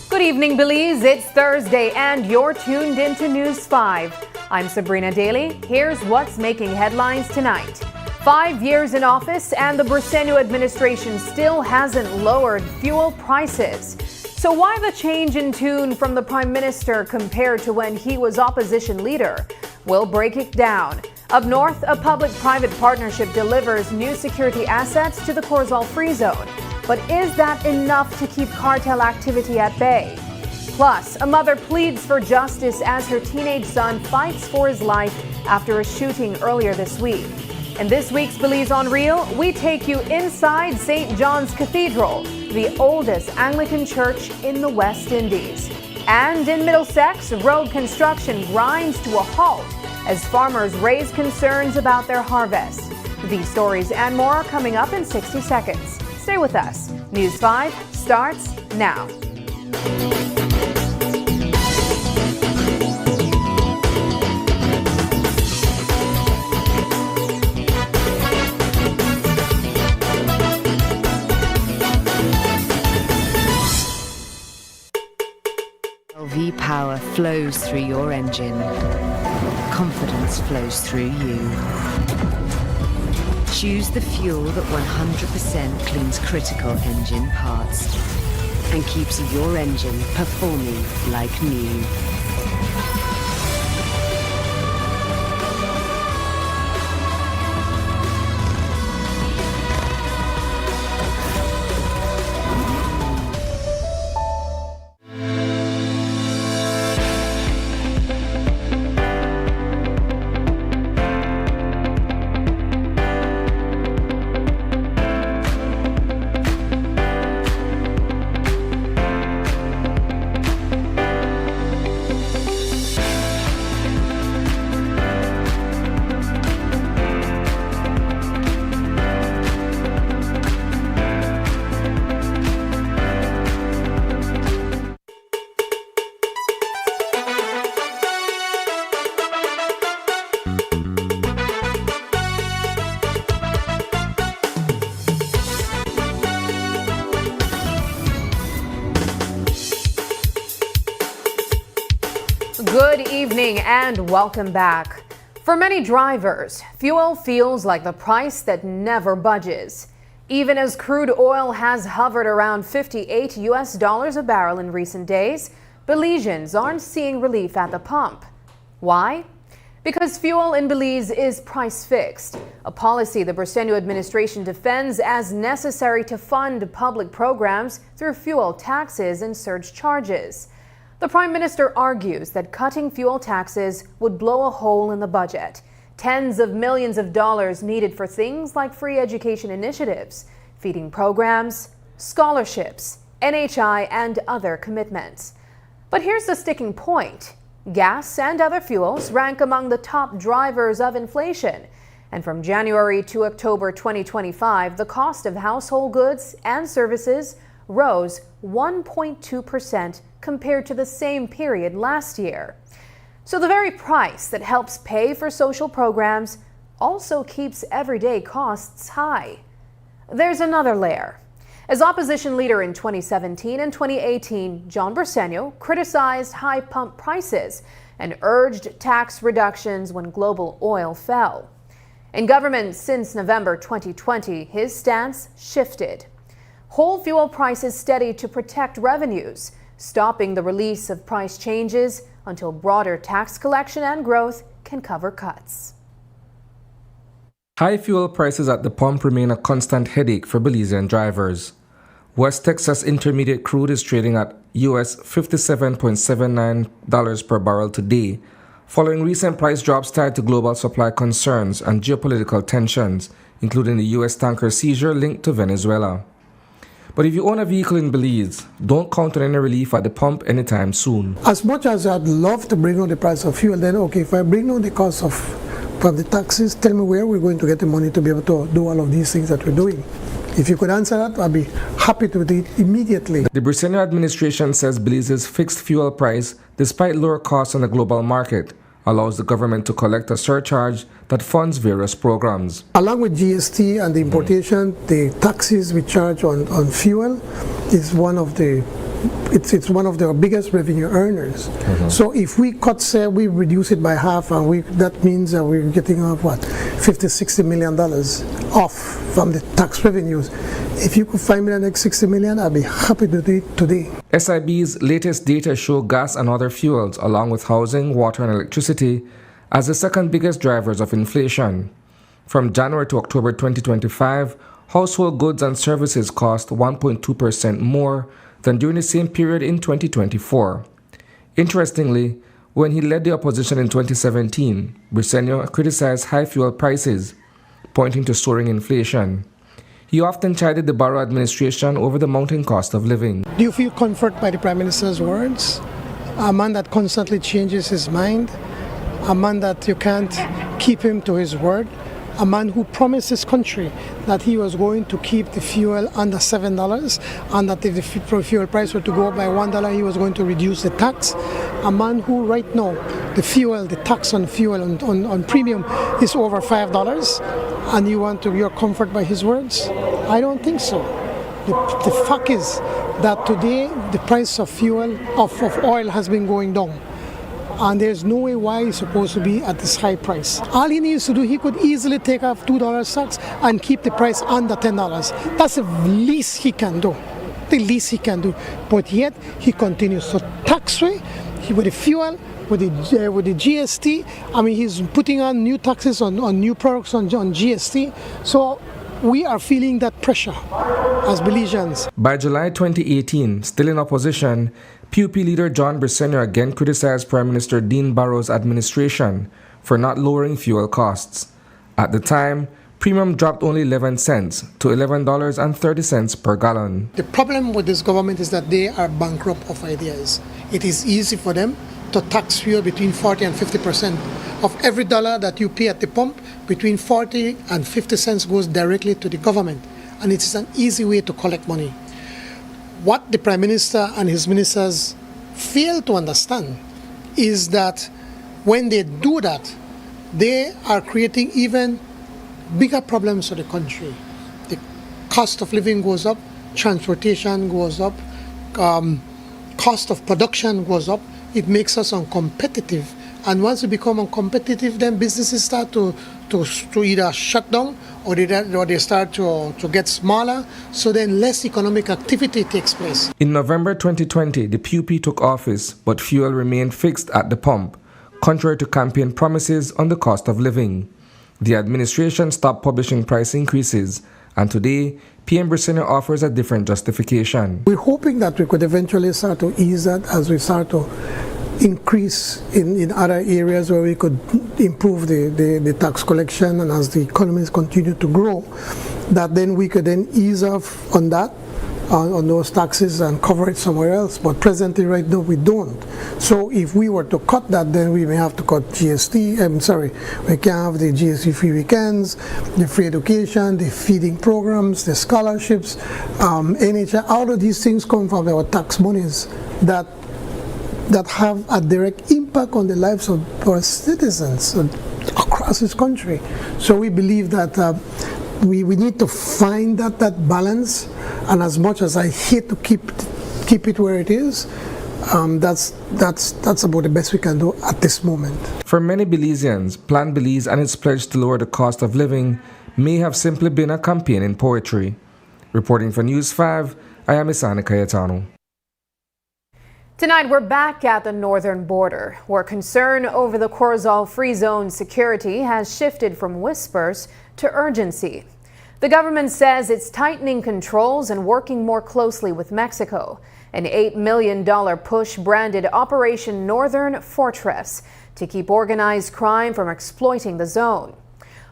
Good evening, Belize. It's Thursday and you're tuned into News 5. I'm Sabrina Daly. Here's what's making headlines tonight. 5 years in office and the Briceño administration still hasn't lowered fuel prices. So why the change in tune from the Prime Minister compared to when he was opposition leader? We'll break it down. Up north, a public-private partnership delivers new security assets to the Corzall Free Zone. But is that enough to keep cartel activity at bay? Plus, a mother pleads for justice as her teenage son fights for his life after a shooting earlier this week. In this week's Belize on Real, we take you inside St. John's Cathedral, the oldest Anglican church in the West Indies. And in Middlesex, road construction grinds to a halt as farmers raise concerns about their harvest. These stories and more are coming up in 60 seconds. Stay with us. News 5 starts now. LV power flows through your engine. Confidence flows through you. Choose the fuel that 100% cleans critical engine parts and keeps your engine performing like new. Good evening and welcome back. For many drivers, fuel feels like the price that never budges. Even as crude oil has hovered around $58 a barrel in recent days, Belizeans aren't seeing relief at the pump. Why? Because fuel in Belize is price fixed, a policy the Briceño administration defends as necessary to fund public programs through fuel taxes and surge charges. The Prime Minister argues that cutting fuel taxes would blow a hole in the budget. Tens of millions of dollars needed for things like free education initiatives, feeding programs, scholarships, NHI, and other commitments. But here's the sticking point. Gas and other fuels rank among the top drivers of inflation. And from January to October 2025, the cost of household goods and services rose 1.2% compared to the same period last year. So the very price that helps pay for social programs also keeps everyday costs high. There's another layer. As opposition leader in 2017 and 2018, John Briceño criticized high pump prices and urged tax reductions when global oil fell. In government since November 2020, his stance shifted. Hold fuel prices steady to protect revenues, stopping the release of price changes until broader tax collection and growth can cover cuts. High fuel prices at the pump remain a constant headache for Belizean drivers. West Texas Intermediate crude is trading at US $57.79 per barrel today, following recent price drops tied to global supply concerns and geopolitical tensions, including the US tanker seizure linked to Venezuela. But if you own a vehicle in Belize, don't count on any relief at the pump anytime soon. As much as I'd love to bring down the price of fuel, then okay, if I bring down the cost of the taxes, tell me where we're going to get the money to be able to do all of these things that we're doing. If you could answer that, I'd be happy to do it immediately. The Briceño administration says Belize's fixed fuel price, despite lower costs on the global market, allows the government to collect a surcharge that funds various programs. Along with GST and the importation, the taxes we charge on fuel is one of the it's one of the biggest revenue earners. So if we we reduce it by half, and that means that we're getting off what, $50-60 million off from the tax revenues. If you could find me the next $60 million, I'd be happy to do it today. SIB's latest data show gas and other fuels, along with housing, water, and electricity, as the second biggest drivers of inflation. From January to October 2025, household goods and services cost 1.2% more than during the same period in 2024. Interestingly, when he led the opposition in 2017, Briceño criticized high fuel prices, pointing to soaring inflation. He often chided the Barrow administration over the mounting cost of living. Do you feel comfort by the Prime Minister's words? A man that constantly changes his mind, a man that you can't keep him to his word, a man who promised his country that he was going to keep the fuel under $7, and that if the fuel price were to go up by $1, he was going to reduce the tax. A man who right now, the tax on fuel on premium is over $5, and you're comforted by his words? I don't think so. The fact is that today the price of fuel, of oil, has been going down. And there's no way why he's supposed to be at this high price. All he needs to do, he could easily take off $2 tax and keep the price under $10. That's the least he can do. The least he can do. But yet he continues to tax with the fuel, with the GST. I mean, he's putting on new taxes on new products on GST. So we are feeling that pressure as Belizeans. By July 2018, still in opposition, PUP leader John Briceño again criticized Prime Minister Dean Barrow's administration for not lowering fuel costs. At the time, premium dropped only 11 cents to $11.30 per gallon. The problem with this government is that they are bankrupt of ideas. It is easy for them to tax fuel between 40 and 50%. Of every dollar that you pay at the pump, between 40 and 50 cents goes directly to the government. And it is an easy way to collect money. What the Prime Minister and his ministers fail to understand is that when they do that, they are creating even bigger problems for the country. The cost of living goes up, transportation goes up, cost of production goes up. It makes us uncompetitive. And once we become uncompetitive, then businesses start to either shut down or they start to get smaller, so then less economic activity takes place. In November 2020, the PUP took office, but fuel remained fixed at the pump, contrary to campaign promises on the cost of living. The administration stopped publishing price increases, and today, PM Briceño offers a different justification. We're hoping that we could eventually start to ease that as we start to increase in other areas where we could improve the tax collection, and as the economies continue to grow, that then we could then ease off on that, on those taxes, and cover it somewhere else. But presently right now we don't. So if we were to cut that, then we may have to cut GST. We can't have the GST free weekends, the free education, the feeding programs, the scholarships, NHI. All of these things come from our tax monies that have a direct impact on the lives of our citizens across this country. So we believe that we need to find that balance, and as much as I hate to keep it where it is, that's about the best we can do at this moment. For many Belizeans, Plan Belize and its pledge to lower the cost of living may have simply been a campaign in poetry. Reporting for News 5, I am Isani Cayetano. Tonight, we're back at the northern border, where concern over the Corozal Free Zone security has shifted from whispers to urgency. The government says it's tightening controls and working more closely with Mexico. An $8 million push branded Operation Northern Fortress to keep organized crime from exploiting the zone.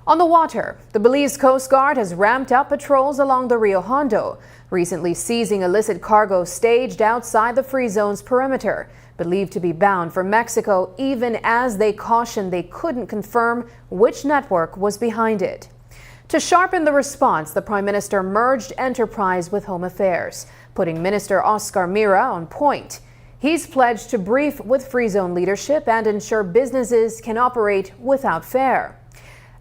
On the water, the Belize Coast Guard has ramped up patrols along the Rio Hondo, recently seizing illicit cargo staged outside the free zone's perimeter, believed to be bound for Mexico, even as they cautioned they couldn't confirm which network was behind it. To sharpen the response, the Prime Minister merged enterprise with Home Affairs, putting Minister Oscar Mira on point. He's pledged to brief with Free Zone leadership and ensure businesses can operate without fare.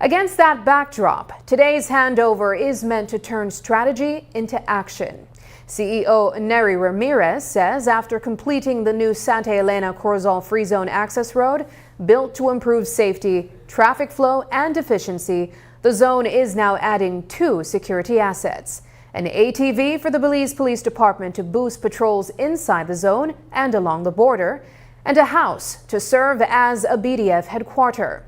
Against that backdrop, today's handover is meant to turn strategy into action. CEO Nery Ramirez says after completing the new Santa Elena Corozal Free Zone access road, built to improve safety, traffic flow, and efficiency, the zone is now adding 2 security assets: an ATV for the Belize Police Department to boost patrols inside the zone and along the border, and a house to serve as a BDF headquarters.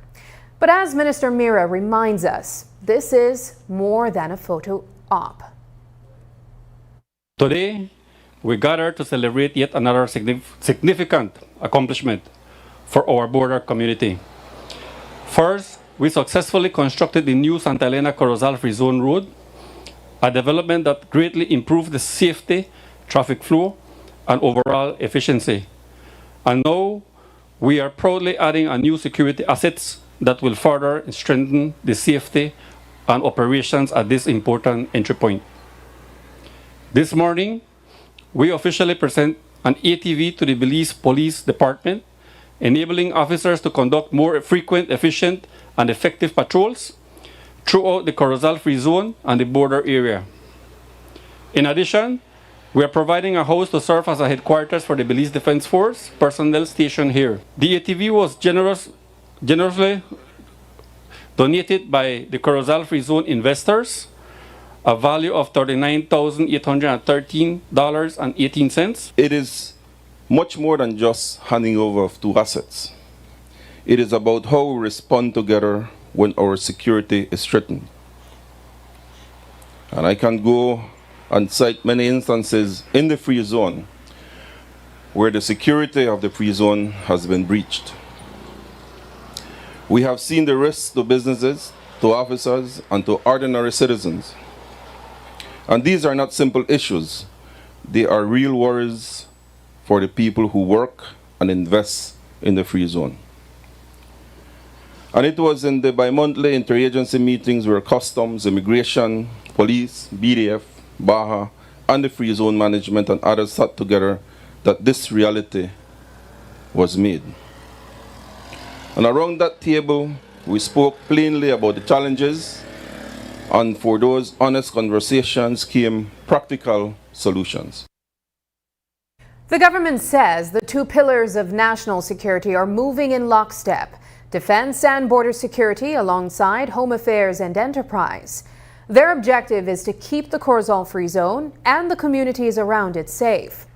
But as Minister Mira reminds us, this is more than a photo op. Today, we gather to celebrate yet another significant accomplishment for our border community. First, we successfully constructed the new Santa Elena Corozal Free Zone Road, a development that greatly improved the safety, traffic flow, and overall efficiency. And now, we are proudly adding a new security assets that will further strengthen the safety and operations at this important entry point. This morning, we officially present an ATV to the Belize Police Department, enabling officers to conduct more frequent, efficient, and effective patrols throughout the Corozal Free Zone and the border area. In addition, we are providing a house to serve as a headquarters for the Belize Defense Force personnel stationed here. The ATV was generously donated by the Corozal Free Zone investors, a value of $39,813.18. It is much more than just handing over of 2 assets. It is about how we respond together when our security is threatened. And I can go and cite many instances in the free zone where the security of the free zone has been breached. We have seen the risks to businesses, to officers, and to ordinary citizens. And these are not simple issues. They are real worries for the people who work and invest in the free zone. And it was in the bi-monthly interagency meetings where Customs, Immigration, Police, BDF, Baja, and the free zone management and others sat together that this reality was made. And around that table, we spoke plainly about the challenges, and for those honest conversations came practical solutions. The government says the 2 pillars of national security are moving in lockstep: defense and border security alongside home affairs and enterprise. Their objective is to keep the Corozal Free Zone and the communities around it safe.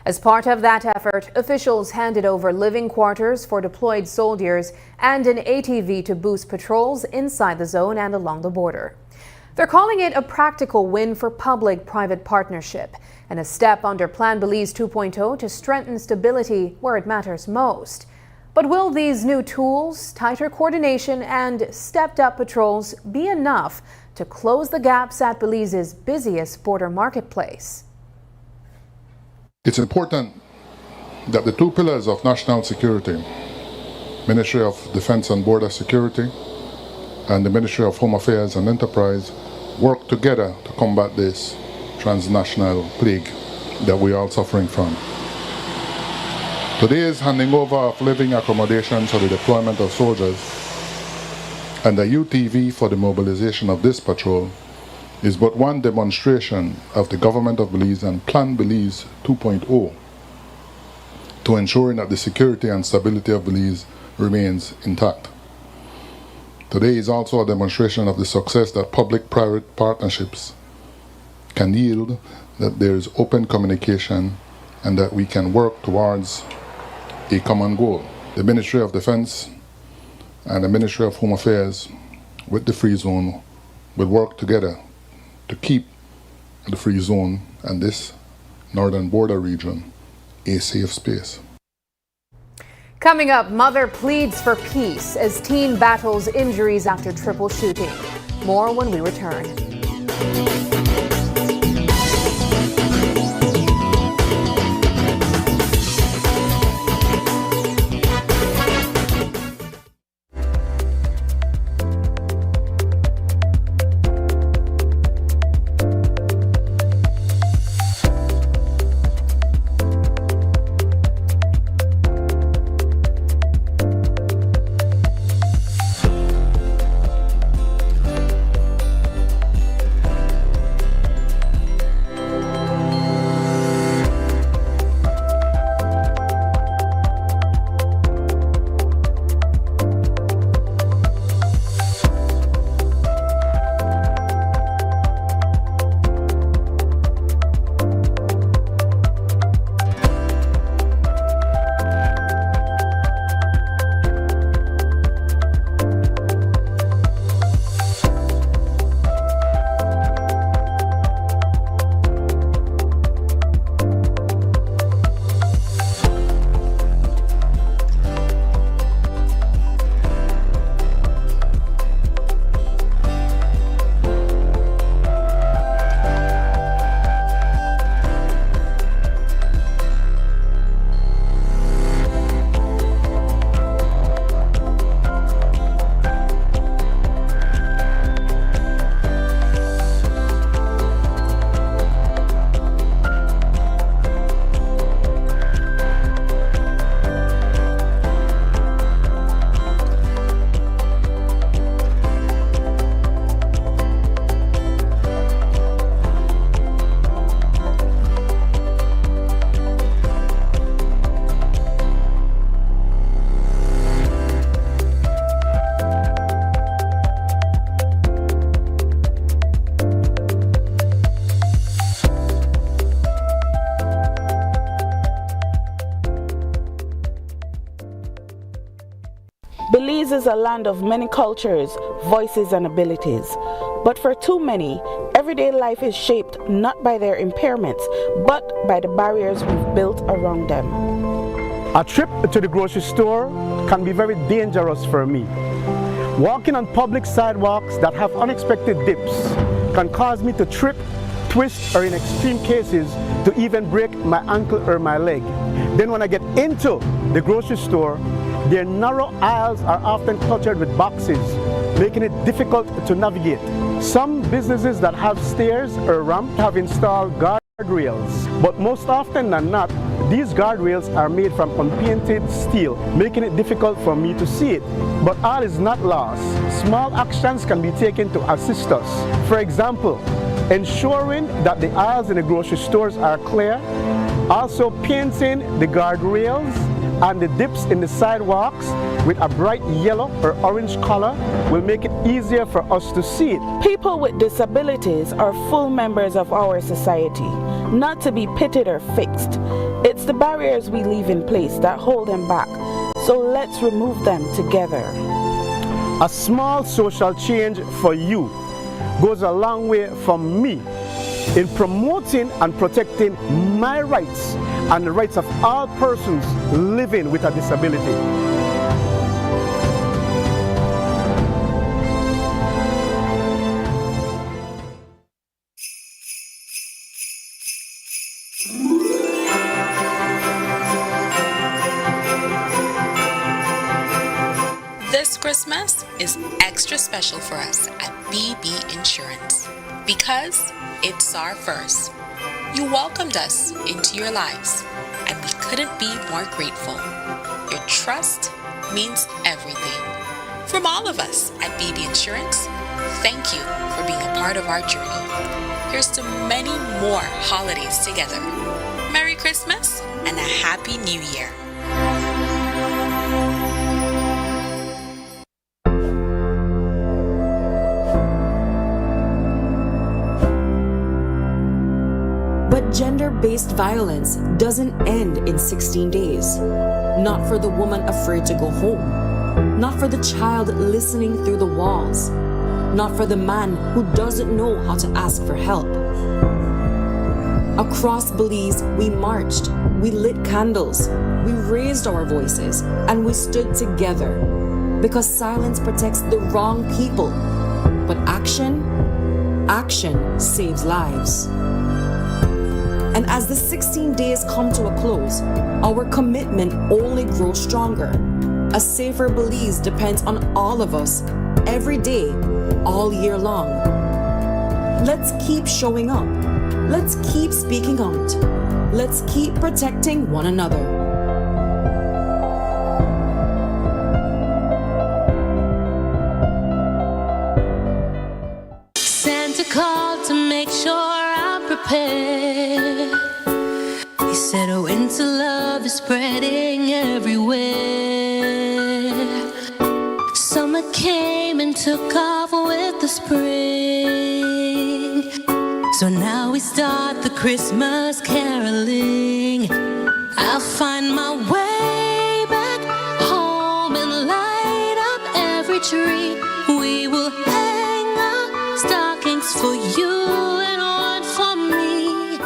As part of that effort, officials handed over living quarters for deployed soldiers and an ATV to boost patrols inside the zone and along the border. They're calling it a practical win for public-private partnership and a step under Plan Belize 2.0 to strengthen stability where it matters most. But will these new tools, tighter coordination, and stepped-up patrols be enough to close the gaps at Belize's busiest border marketplace? It's important that the 2 pillars of national security, Ministry of Defense and Border Security and the Ministry of Home Affairs and Enterprise, work together to combat this transnational plague that we are all suffering from. Today's handing over of living accommodations for the deployment of soldiers and the UTV for the mobilization of this patrol is but one demonstration of the Government of Belize and Plan Belize 2.0 to ensuring that the security and stability of Belize remains intact. Today is also a demonstration of the success that public-private partnerships can yield, that there is open communication, and that we can work towards a common goal. The Ministry of Defense and the Ministry of Home Affairs with the Free Zone will work together to keep the Free Zone and this northern border region a safe space. Coming up, mother pleads for peace as teen battles injuries after triple shooting. More when we return. Belize is a land of many cultures, voices, and abilities. But for too many, everyday life is shaped not by their impairments, but by the barriers we've built around them. A trip to the grocery store can be very dangerous for me. Walking on public sidewalks that have unexpected dips can cause me to trip, twist, or in extreme cases, to even break my ankle or my leg. Then when I get into the grocery store, their narrow aisles are often cluttered with boxes, making it difficult to navigate. Some businesses that have stairs or ramps have installed guardrails, but most often than not, these guardrails are made from unpainted steel, making it difficult for me to see it. But all is not lost. Small actions can be taken to assist us. For example, ensuring that the aisles in the grocery stores are clear, also painting the guardrails and the dips in the sidewalks with a bright yellow or orange color will make it easier for us to see it. People with disabilities are full members of our society, not to be pitied or fixed. It's the barriers we leave in place that hold them back, so let's remove them together. A small social change for you goes a long way from me in promoting and protecting my rights and the rights of all persons living with a disability. This Christmas is extra special for us at BB Insurance because it's our first. You welcomed us into your lives, and we couldn't be more grateful. Your trust means everything. From all of us at BB Insurance, thank you for being a part of our journey. Here's to many more holidays together. Merry Christmas and a Happy New Year. But gender-based violence doesn't end in 16 days. Not for the woman afraid to go home. Not for the child listening through the walls. Not for the man who doesn't know how to ask for help. Across Belize, we marched, we lit candles, we raised our voices, and we stood together. Because silence protects the wrong people. But action saves lives. And as the 16 days come to a close, our commitment only grows stronger. A safer Belize depends on all of us, every day, all year long. Let's keep showing up. Let's keep speaking out. Let's keep protecting one another. Santa called to make sure I'm prepared. He said, oh, winter love is spreading everywhere. Summer came and took off with the spring. So now we start the Christmas caroling. I'll find my way back home and light up every tree. We will hang up stockings for you and one for me.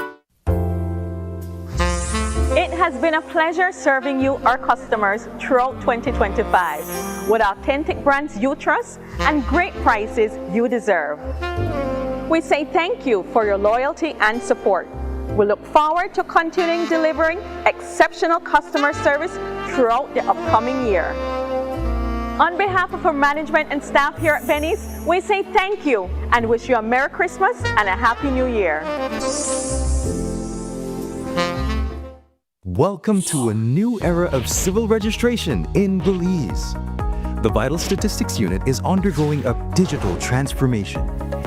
It has been a pleasure serving you, our customers, throughout 2025 with authentic brands you trust and great prices you deserve. We say thank you for your loyalty and support. We look forward to continuing delivering exceptional customer service throughout the upcoming year. On behalf of our management and staff here at Benny's, we say thank you and wish you a Merry Christmas and a Happy New Year. Welcome to a new era of civil registration in Belize. The Vital Statistics Unit is undergoing a digital transformation,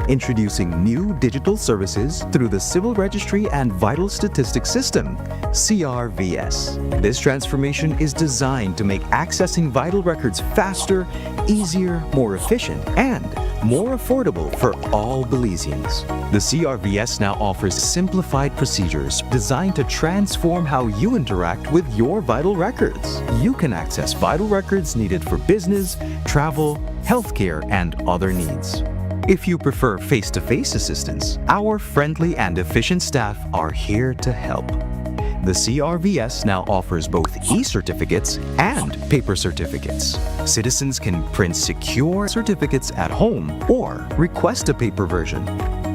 introducing new digital services through the Civil Registry and Vital Statistics System, CRVS. This transformation is designed to make accessing vital records faster, easier, more efficient, and more affordable for all Belizeans. The CRVS now offers simplified procedures designed to transform how you interact with your vital records. You can access vital records needed for business, travel, healthcare, and other needs. If you prefer face-to-face assistance, our friendly and efficient staff are here to help. The CRVS now offers both e-certificates and paper certificates. Citizens can print secure certificates at home or request a paper version.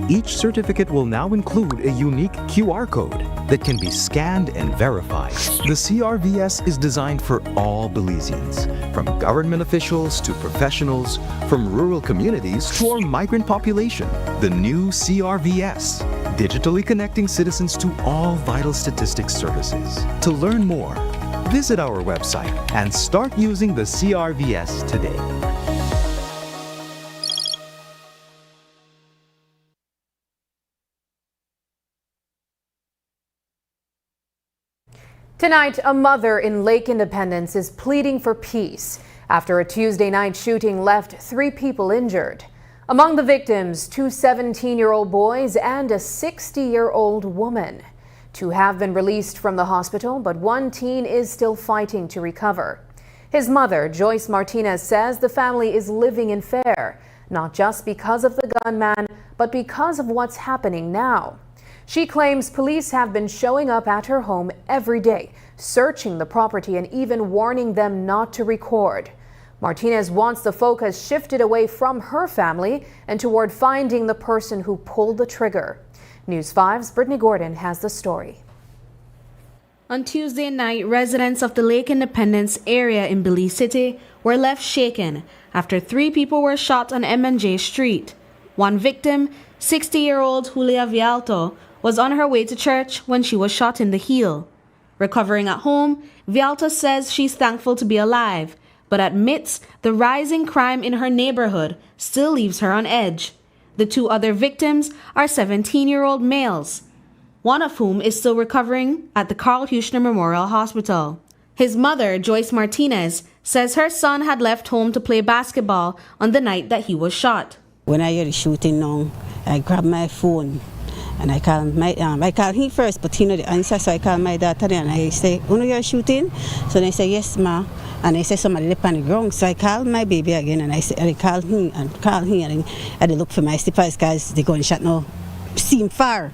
Each certificate will now include a unique QR code that can be scanned and verified. The CRVS is designed for all Belizeans, from government officials to professionals, from rural communities to our migrant population. The new CRVS, digitally connecting citizens to all vital statistics services. To learn more, visit our website and start using the CRVS today. Tonight, a mother in Lake Independence is pleading for peace after a Tuesday night shooting left 3 people injured. Among the victims, 2 17-year-old boys and a 60-year-old woman. 2 have been released from the hospital, but 1 teen is still fighting to recover. His mother, Joyce Martinez, says the family is living in fear, not just because of the gunman, but because of what's happening now. She claims police have been showing up at her home every day, searching the property and even warning them not to record. Martinez wants the focus shifted away from her family and toward finding the person who pulled the trigger. News 5's Brittany Gordon has the story. On Tuesday night, residents of the Lake Independence area in Belize City were left shaken after 3 people were shot on M&J Street. One victim, 60-year-old Julia Vialto, was on her way to church when she was shot in the heel. Recovering at home, Vialto says she's thankful to be alive, but admits the rising crime in her neighborhood still leaves her on edge. The 2 other victims are 17-year-old males, one of whom is still recovering at the Carl Huchner Memorial Hospital. His mother, Joyce Martinez, says her son had left home to play basketball on the night that he was shot. When I hear the shooting now, I grab my phone and I call him first, but he know the answer, so I call my daughter and I say, "Oh no, you're shooting?" So they say, "Yes, ma." And I say, "Somebody left on the ground." So I call my baby again and I call him and I look for my slippers because the gunshot now seem far.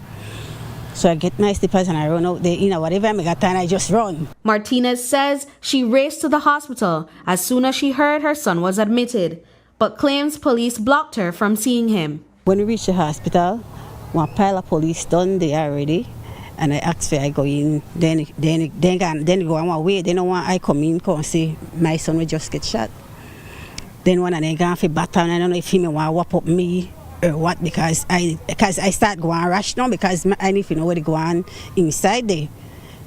So I get my slippers and I run out there, whatever I got time, I just run. Martinez says she raced to the hospital as soon as she heard her son was admitted, but claims police blocked her from seeing him. When we reached the hospital, one pile of police done there already, and I asked for I go in. Then go on one way. They don't want I come in, come see my son will just get shot. Then one of them gone for battle. I don't know if he may want to whop up me or what, because I start going rush now because I need to know where to go on inside there.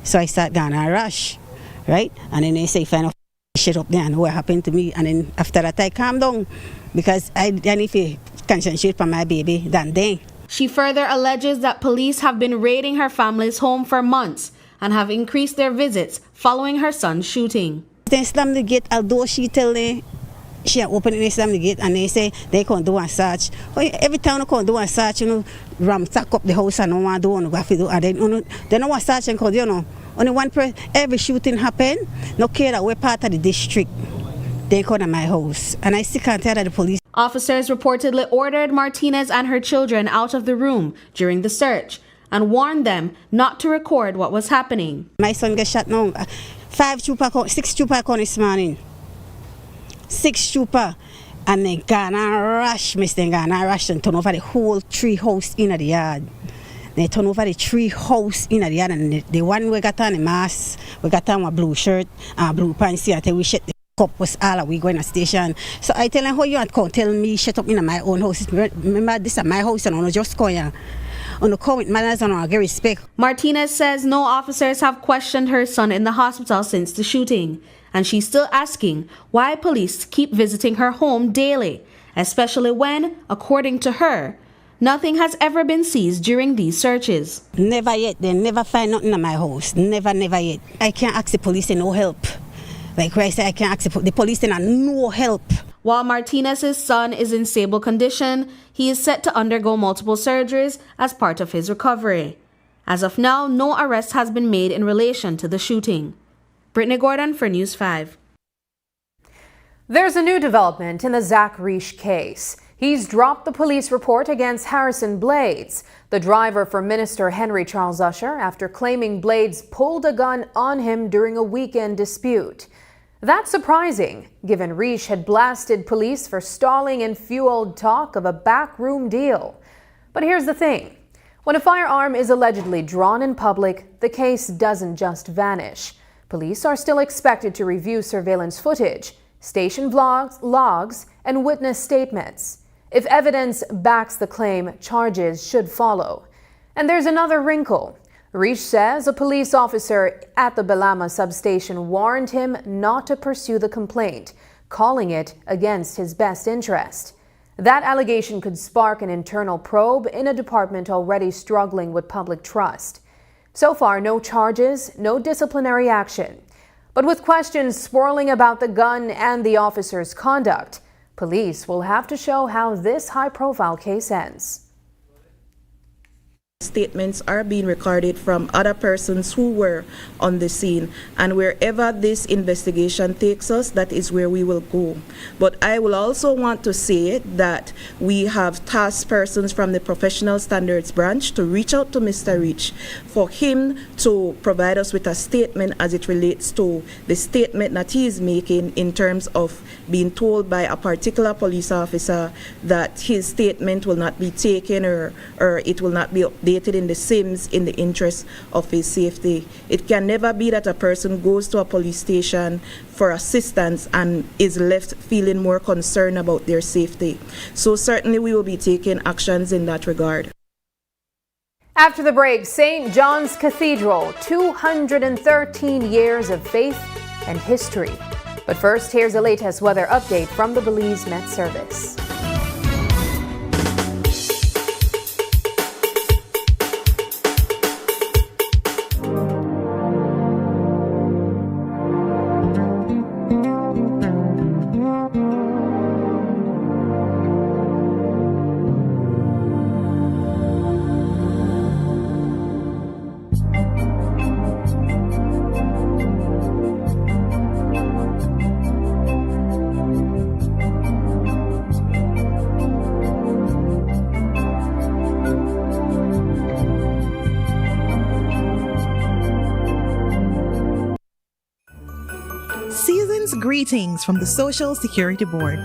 So I start going and rush, right? And then they say if I don't shit up there and what happened to me, and then after that I calm down because I need to concentrate for my baby than they. She further alleges that police have been raiding her family's home for months and have increased their visits following her son's shooting. They slam the gate, although she tell them she open and they slam the gate and they say they can't do a search. Every time they can't do a search, ram sack up the house and no one do what to do. And they don't want search and cause only one person. Every shooting happen, no care that we're part of the district. They come to my house and I still can't tell that the police. Officers reportedly ordered Martinez and her children out of the room during the search and warned them not to record what was happening. My son got shot now. 6 trooper come this morning. 6 trooper. And they gonna rush, and turn over the whole tree house in the yard. They turn over the tree house in the yard, and the one we got on the mask, we got on a blue shirt and blue pants here until we shut the up was all we going to station. So I tell them how you can't tell me shut up in my own house. Remember this is my house and I just go here. On the call with manners and I get respect. Martinez says no officers have questioned her son in the hospital since the shooting, and she's still asking why police keep visiting her home daily, especially when, according to her, nothing has ever been seized during these searches. Never yet. They never find nothing in my house. Never yet. I can't ask the police for no help. Like I say, I can't ask the police for no help. While Martinez's son is in stable condition, he is set to undergo multiple surgeries as part of his recovery. As of now, no arrest has been made in relation to the shooting. Brittany Gordon for News 5. There's a new development in the Zach Reish case. He's dropped the police report against Harrison Blades, the driver for Minister Henry Charles Usher, after claiming Blades pulled a gun on him during a weekend dispute. That's surprising, given Reish had blasted police for stalling and fueled talk of a backroom deal. But here's the thing. When a firearm is allegedly drawn in public, the case doesn't just vanish. Police are still expected to review surveillance footage, station vlogs, logs, and witness statements. If evidence backs the claim, charges should follow. And there's another wrinkle. Reish says a police officer at the Belama substation warned him not to pursue the complaint, calling it against his best interest. That allegation could spark an internal probe in a department already struggling with public trust. So far, no charges, no disciplinary action. But with questions swirling about the gun and the officer's conduct, police will have to show how this high-profile case ends. Statements are being recorded from other persons who were on the scene, and wherever this investigation takes us, that is where we will go. But I will also want to say that we have tasked persons from the Professional Standards Branch to reach out to Mr. Reish for him to provide us with a statement as it relates to the statement that he is making in terms of being told by a particular police officer that his statement will not be taken or it will not be updated in the SIMS in the interest of his safety. It can never be that a person goes to a police station for assistance and is left feeling more concerned about their safety. So certainly we will be taking actions in that regard. After the break, St. John's Cathedral, 213 years of faith and history. But first, here's the latest weather update from the Belize Met Service. Greetings from the Social Security Board.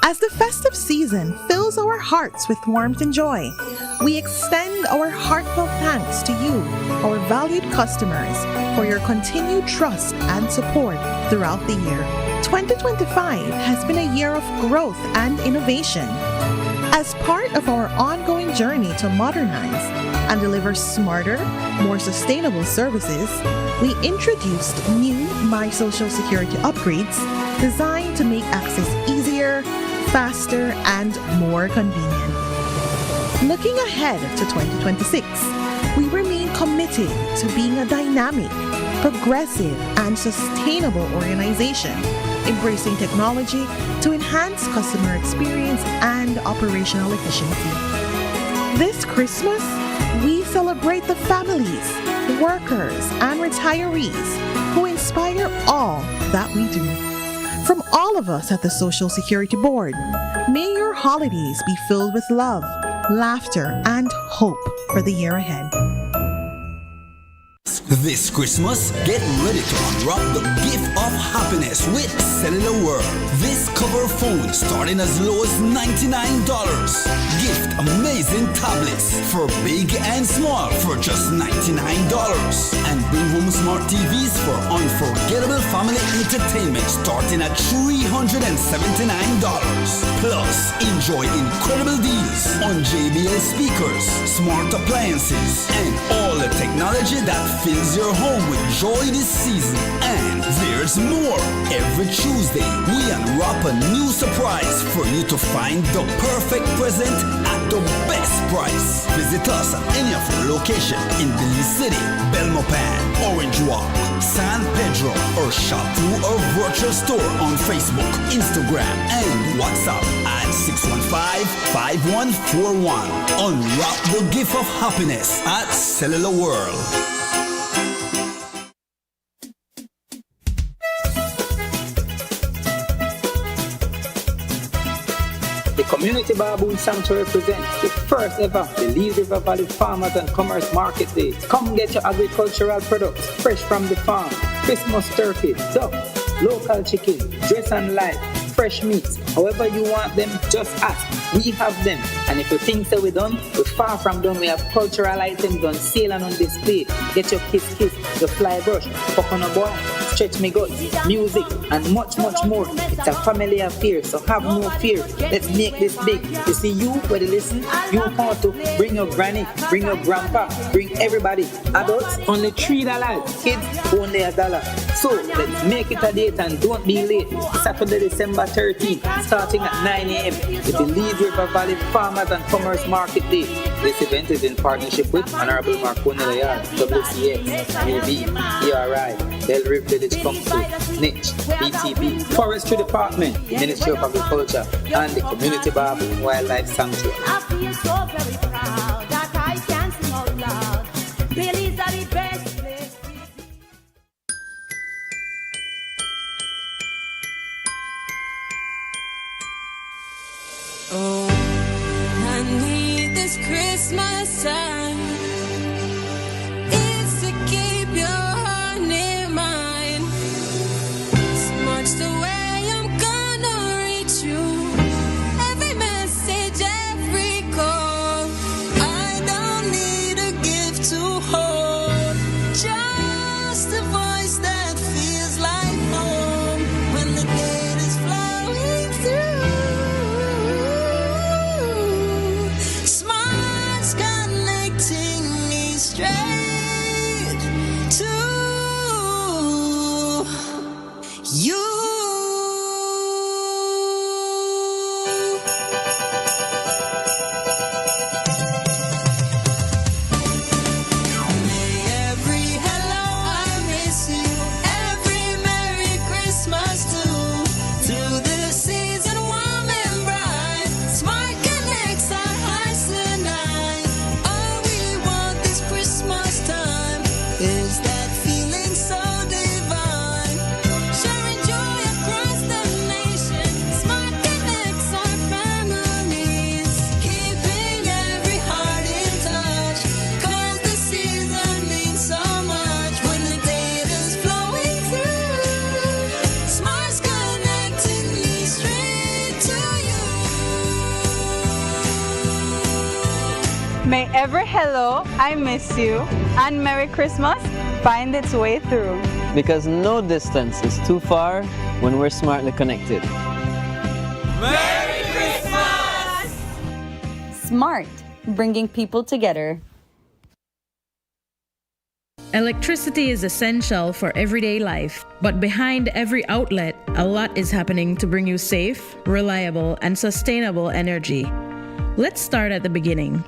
As the festive season fills our hearts with warmth and joy, we extend our heartfelt thanks to you, our valued customers, for your continued trust and support throughout the year. 2025 has been a year of growth and innovation. As part of our ongoing journey to modernize and deliver smarter, more sustainable services, we introduced new My Social Security upgrades designed to make access easier, faster, and more convenient. Looking ahead to 2026, we remain committed to being a dynamic, progressive, and sustainable organization, embracing technology to enhance customer experience and operational efficiency. This Christmas, we celebrate the families, workers, and retirees who inspire all that we do. From all of us at the Social Security Board, may your holidays be filled with love, laughter, and hope for the year ahead. This Christmas, get ready to unwrap the gift of happiness with Cellular World. This cover phone starting as low as $99. Gift amazing tablets for big and small for just $99. And bring home smart TVs for unforgettable family entertainment starting at $379. Plus, enjoy incredible deals on JBL speakers, smart appliances, and all the technology that fills your home with joy this season. And there's more. Every Tuesday, we unwrap a new surprise for you to find the perfect present at the best price. Visit us at any of our locations in Belize City, Belmont, them up at Orange Walk, San Pedro, or shop through our virtual store on Facebook, Instagram, and WhatsApp at 615-5141. Unwrap the gift of happiness at Cellular World. The Community Baboon Sanctuary presents the first ever Belize River Valley Farmers and Commerce Market Day. Come get your agricultural products fresh from the farm. Christmas turkey, duck, local chicken, dress and light, fresh meats. However you want them, just ask. We have them. And if you think so we're done, we're far from done. We have cultural items on sale and on display. Get your kiss, your fly brush, coconut boy, stretch me guts, music, and much, much more. It's a family affair, so have no fear. Let's make this big. You see, you, where they listen, you come to bring your granny, bring your grandpa, bring everybody. Adults, only $3. Kids, only $1. So, let's make it a date and don't be late. Saturday, December 13th, starting at 9 a.m. The Belize River Valley Farmers and Commerce Market Day. This event is in partnership with Honorable Marconi Layard, WCX, UV, ERI, Bell River Village Council, NICH, BTB, Forestry Department, Ministry of Agriculture, and the Community Baboon Wildlife Sanctuary. I feel so very proud that I can sing out loud. Belize are the best place. Oh, I need this Christmas time. It's to keep your heart near mine. It's much the way I'm gonna reach you. Every message, every call. I don't need a gift to hold. Just a voice that feels like home when the day is flowing through. Smiles connecting me straight to you. May every hello I miss you, every Merry Christmas too. Through the season warm and bright, smart connects our hearts tonight. All we want this Christmas time is that feeling so divine. Sharing joy across the nation, smart connects our families. Keeping every heart in touch, 'cause the season means so much when the data's flowing through. Smart's connecting me straight to you. May every hello, I miss you, and Merry Christmas find its way through. Because no distance is too far when we're smartly connected. Merry Christmas! Smart, bringing people together. Electricity is essential for everyday life, but behind every outlet, a lot is happening to bring you safe, reliable, and sustainable energy. Let's start at the beginning.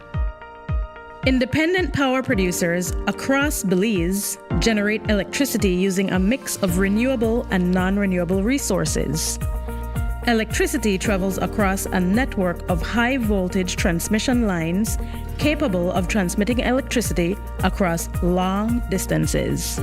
Independent power producers across Belize generate electricity using a mix of renewable and non-renewable resources. Electricity travels across a network of high-voltage transmission lines capable of transmitting electricity across long distances.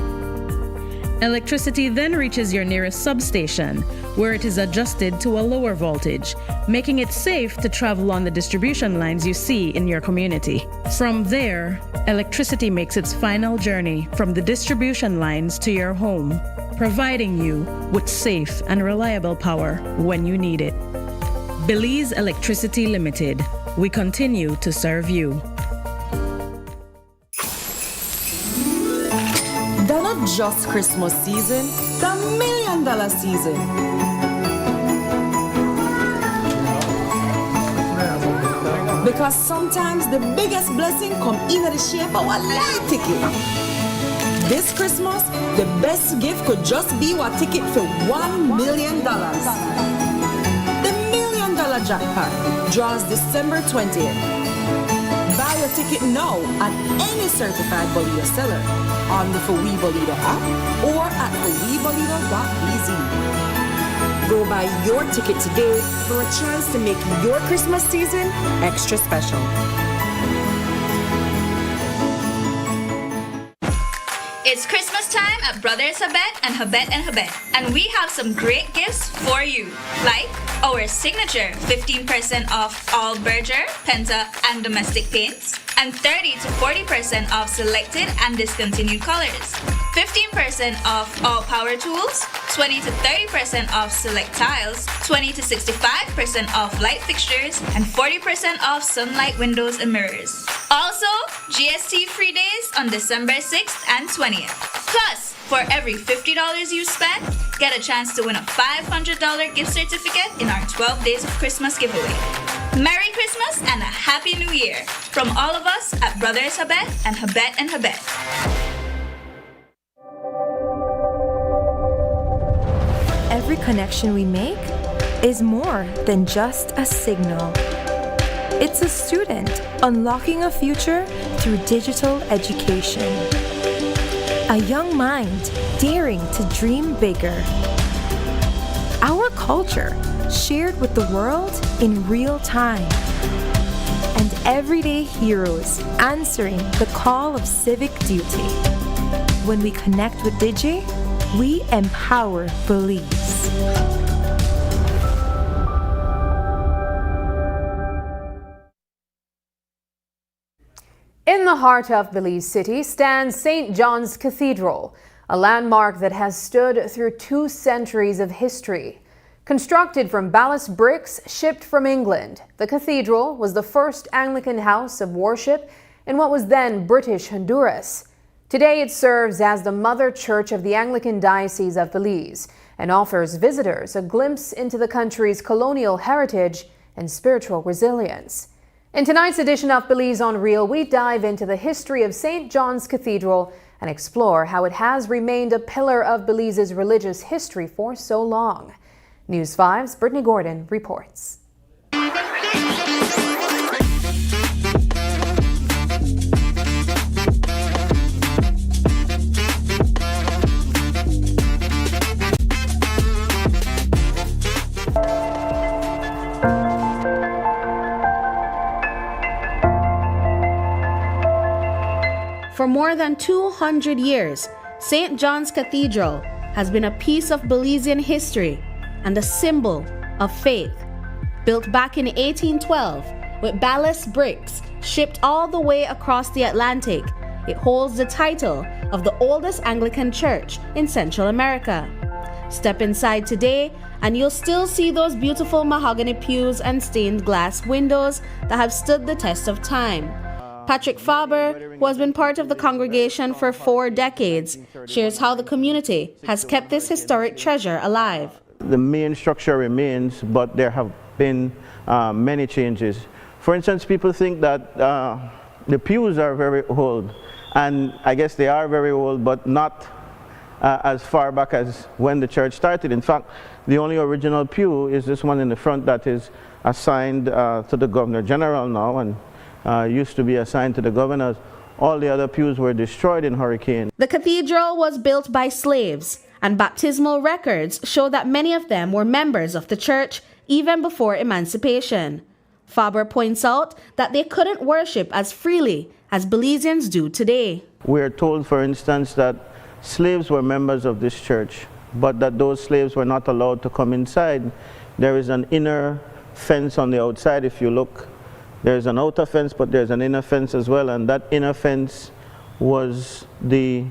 Electricity then reaches your nearest substation, where it is adjusted to a lower voltage, making it safe to travel on the distribution lines you see in your community. From there, electricity makes its final journey from the distribution lines to your home, providing you with safe and reliable power when you need it. Belize Electricity Limited. We continue to serve you. They're not just Christmas season, the $1 million season. Because sometimes the biggest blessing come in the shape of a light ticket. This Christmas, the best gift could just be a ticket for $1 million. The $1 million jackpot draws December 20th. Buy your ticket now at any certified Bolida seller on the For We Bolida app or at forwebolida.bz. Go buy your ticket today for a chance to make your Christmas season extra special. It's Christmas time at Brothers Habet and Habet, and we have some great gifts for you, like our signature 15% off all Berger, Penta, and domestic paints, and 30 to 40% off selected and discontinued colors, 15% off all power tools, 20 to 30% off select tiles, 20 to 65% off light fixtures, and 40% off sunlight windows and mirrors. Also, GST free days on December 6th and 20th. Plus, for every $50 you spend, get a chance to win a $500 gift certificate in our 12 Days of Christmas giveaway. Merry Christmas and a Happy New Year from all of us at Brothers Habet and Habet. Every connection we make is more than just a signal. It's a student unlocking a future through digital education. A young mind daring to dream bigger. Our culture shared with the world in real time. And everyday heroes answering the call of civic duty. When we connect with Digi, we empower Belize. In the heart of Belize City stands St. John's Cathedral, a landmark that has stood through 2 centuries of history. Constructed from ballast bricks shipped from England, the cathedral was the first Anglican house of worship in what was then British Honduras. Today it serves as the mother church of the Anglican Diocese of Belize and offers visitors a glimpse into the country's colonial heritage and spiritual resilience. In tonight's edition of Belize on Real, we dive into the history of St. John's Cathedral and explore how it has remained a pillar of Belize's religious history for so long. News 5's Brittany Gordon reports. For more than 200 years, St. John's Cathedral has been a piece of Belizean history and a symbol of faith. Built back in 1812 with ballast bricks shipped all the way across the Atlantic, it holds the title of the oldest Anglican church in Central America. Step inside today and you'll still see those beautiful mahogany pews and stained glass windows that have stood the test of time. Patrick Faber, who has been part of the congregation for 4 decades, shares how the community has kept this historic treasure alive. The main structure remains, but there have been many changes. For instance, people think that the pews are very old, and I guess they are very old, but not as far back as when the church started. In fact, the only original pew is this one in the front that is assigned to the Governor General now, and used to be assigned to the governors. All the other pews were destroyed in hurricane. The cathedral was built by slaves, and baptismal records show that many of them were members of the church even before emancipation. Faber points out that they couldn't worship as freely as Belizeans do today. We are told, for instance, that slaves were members of this church, but that those slaves were not allowed to come inside. There is an inner fence on the outside. If you look, there's an outer fence, but there's an inner fence as well, and that inner fence was the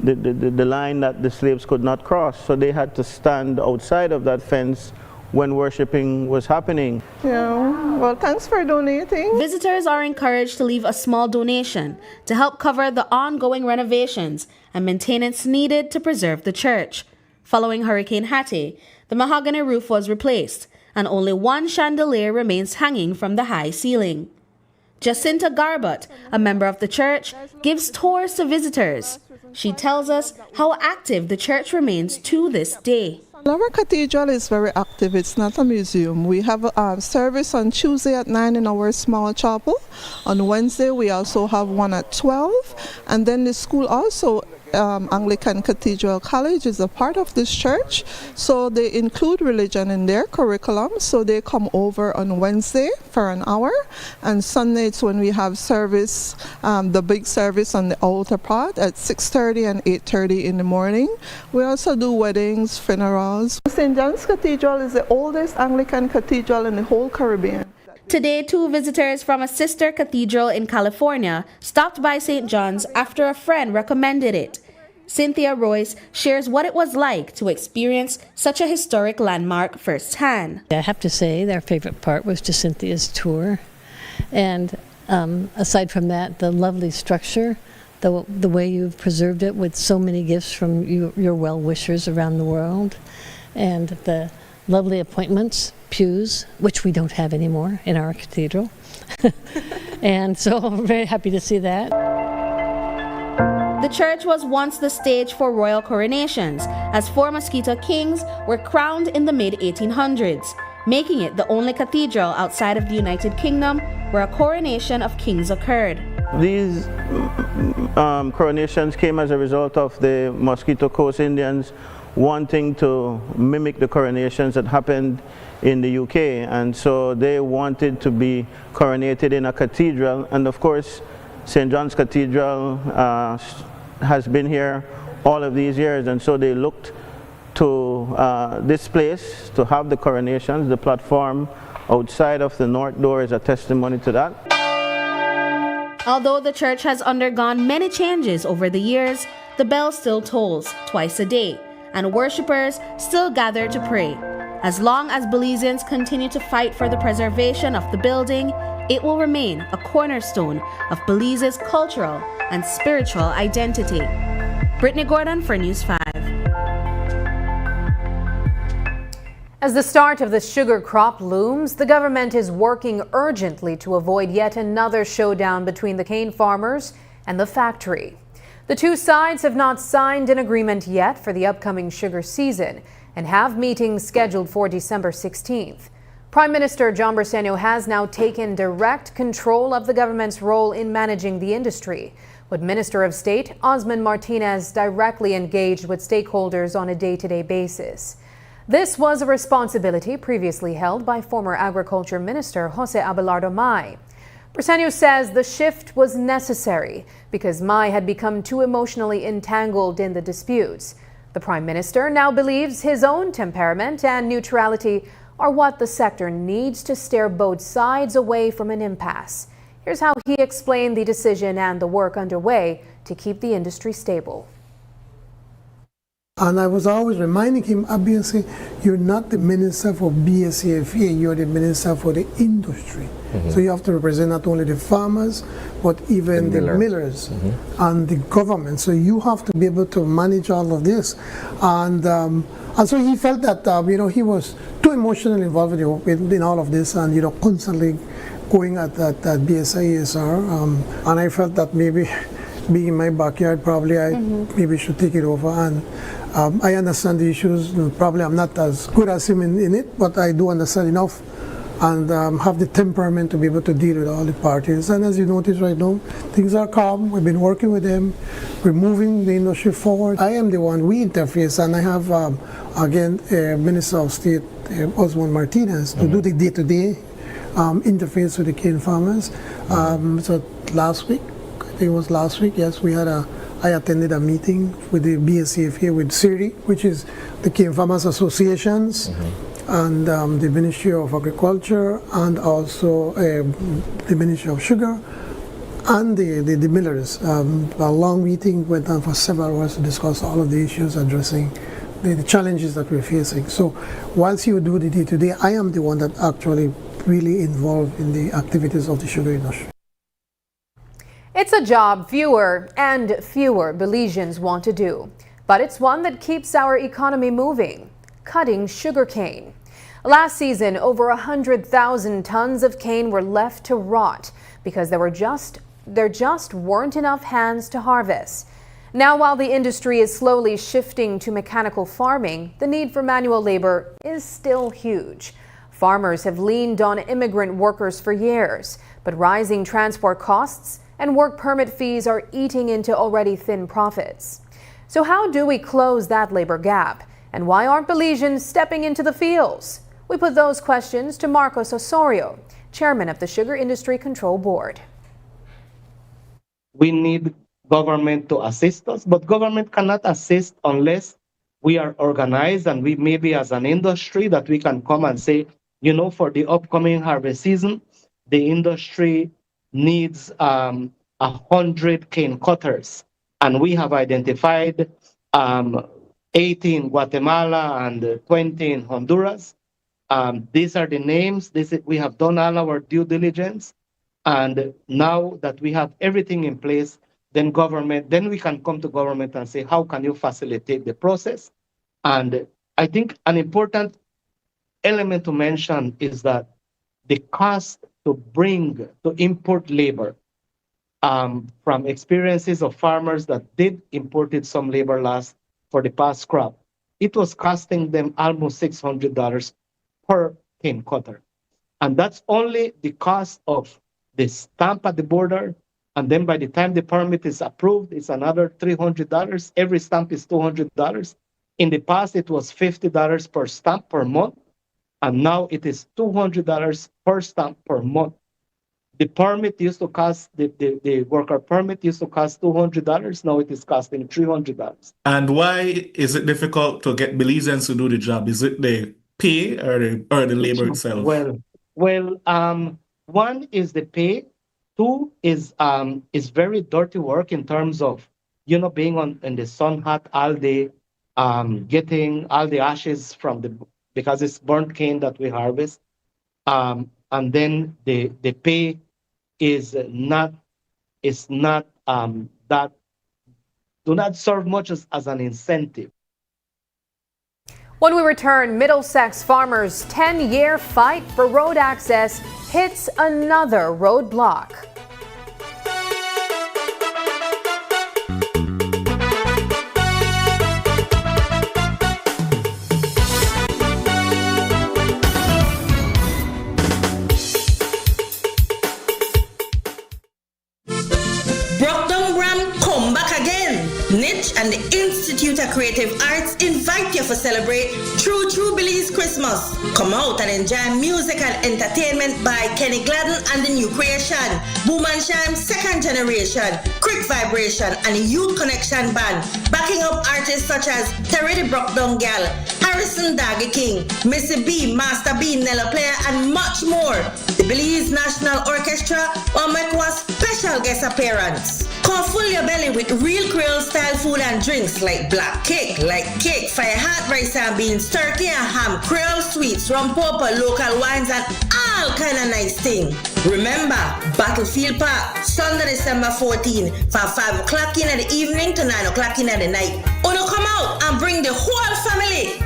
line that the slaves could not cross. So they had to stand outside of that fence when worshiping was happening. Yeah, well, thanks for donating. Visitors are encouraged to leave a small donation to help cover the ongoing renovations and maintenance needed to preserve the church. Following Hurricane Hattie, the mahogany roof was replaced, and only 1 chandelier remains hanging from the high ceiling. Jacinta Garbut, a member of the church, gives tours to visitors. She tells us how active the church remains to this day. Our cathedral is very active. It's not a museum. We have a service on Tuesday at 9 in our small chapel. On Wednesday, we also have one at 12. And then the school also, Anglican Cathedral College, is a part of this church. So they include religion in their curriculum. So they come over on Wednesday for an hour. And Sunday, it's when we have service, the big service on the altar part at 6:30 and 8:30 in the morning. We also do weddings, funerals. St. John's Cathedral is the oldest Anglican cathedral in the whole Caribbean. Today, 2 visitors from a sister cathedral in California stopped by St. John's after a friend recommended it. Cynthia Royce shares what it was like to experience such a historic landmark firsthand. I have to say their favorite part was just Cynthia's tour. And aside from that, the lovely structure, the way you've preserved it with so many gifts from your well-wishers around the world, and the lovely appointments, pews, which we don't have anymore in our cathedral. And so I'm very happy to see that. The church was once the stage for royal coronations, as 4 Mosquito kings were crowned in the mid-1800s, making it the only cathedral outside of the United Kingdom where a coronation of kings occurred. These coronations came as a result of the Mosquito Coast Indians wanting to mimic the coronations that happened in the UK, and so they wanted to be coronated in a cathedral. And of course, St. John's Cathedral has been here all of these years, and so they looked to this place to have the coronations. The platform outside of the north door is a testimony to that. Although the church has undergone many changes over the years, the bell still tolls twice a day, and worshippers still gather to pray. As long as Belizeans continue to fight for the preservation of the building, it will remain a cornerstone of Belize's cultural and spiritual identity. Brittany Gordon for News 5. As the start of the sugar crop looms, the government is working urgently to avoid yet another showdown between the cane farmers and the factory. The two sides have not signed an agreement yet for the upcoming sugar season and have meetings scheduled for December 16th. Prime Minister John Briceño has now taken direct control of the government's role in managing the industry, with Minister of State Osman Martinez directly engaged with stakeholders on a day-to-day basis. This was a responsibility previously held by former Agriculture Minister Jose Abelardo May. Briceño says the shift was necessary because May had become too emotionally entangled in the disputes. The Prime Minister now believes his own temperament and neutrality are what the sector needs to steer both sides away from an impasse. Here's how he explained the decision and the work underway to keep the industry stable. And I was always reminding him, obviously, you're not the minister for BSCFA, you're the minister for the industry. So you have to represent not only the farmers, but even the millers and the government. So you have to be able to manage all of this. And so he felt that, he was too emotionally involved in all of this and, constantly going at BSISR. And I felt that maybe being in my backyard, probably I maybe should take it over. And I understand the issues. Probably I'm not as good as him in it, but I do understand enough and have the temperament to be able to deal with all the parties. And as you notice right now, things are calm. We've been working with them. We're moving the industry forward. I am the one, we interface, and I have, again, Minister of State Osman Martinez to do the day-to-day interface with the cane farmers. So last week, I think it was last week, yes, I attended a meeting with the BSCFA with CIRI, which is the Cane Farmers Associations, and the Ministry of Agriculture, and also the Ministry of Sugar, and the millers. A long meeting went on for several hours to discuss all of the issues addressing the challenges that we're facing. So whilst you do the day-to-day, I am the one that actually really involved in the activities of the sugar industry. It's a job fewer and fewer Belizeans want to do, but it's one that keeps our economy moving: cutting sugarcane. Last season, over 100,000 tons of cane were left to rot because there just weren't enough hands to harvest. Now, while the industry is slowly shifting to mechanical farming, the need for manual labor is still huge. Farmers have leaned on immigrant workers for years, but rising transport costs and work permit fees are eating into already thin profits. So how do we close that labor gap? And why aren't Belizeans stepping into the fields? We put those questions to Marcos Osorio, chairman of the Sugar Industry Control Board. We need government to assist us, but government cannot assist unless we are organized and we maybe as an industry that we can come and say, you know, for the upcoming harvest season, the industry needs 100 cane cutters. And we have identified 80 in Guatemala and 20 in Honduras. These are the names. We have done all our due diligence. And now that we have everything in place, then we can come to government and say, how can you facilitate the process? And I think an important element to mention is that the cost to import labor from experiences of farmers that did imported some labor for the past crop, it was costing them almost $600 per cane cutter. And that's only the cost of the stamp at the border. And then by the time the permit is approved, it's another $300. Every stamp is $200. In the past, it was $50 per stamp per month. And now it is $200 per stamp per month. The permit used to cost, the worker permit used to cost $200. Now it is costing $300. And why is it difficult to get Belizeans to do the job? Is it the pay or the labor itself? Well, one is the pay. Two is very dirty work in terms of, being in the sun hot all day, getting all the ashes because it's burnt cane that we harvest. And then the pay is not that do not serve much as an incentive. When we return, Middlesex farmers' 10-year fight for road access hits another roadblock. Niche and the Institute of Creative Arts invite you to celebrate True Belize Christmas. Come out and enjoy music and entertainment by Kenny Gladden and the New Creation, Boom and Shine Second Generation, Quick Vibration, and the Youth Connection Band. Backing up artists such as Terry the Brockdown Gal, Harrison Daggy King, Missy B, Master B, Nella Player, and much more. The Belize National Orchestra will make one special guest appearance. Come full your belly with real Creole style food and drinks like black cake, fire hot rice and beans, turkey and ham, Creole sweets, rum popper, local wines, and all kind of nice thing. Remember, Battlefield Park, Sunday, December 14, from 5 o'clock in the evening to 9 o'clock in the night. Uno come out and bring the whole family.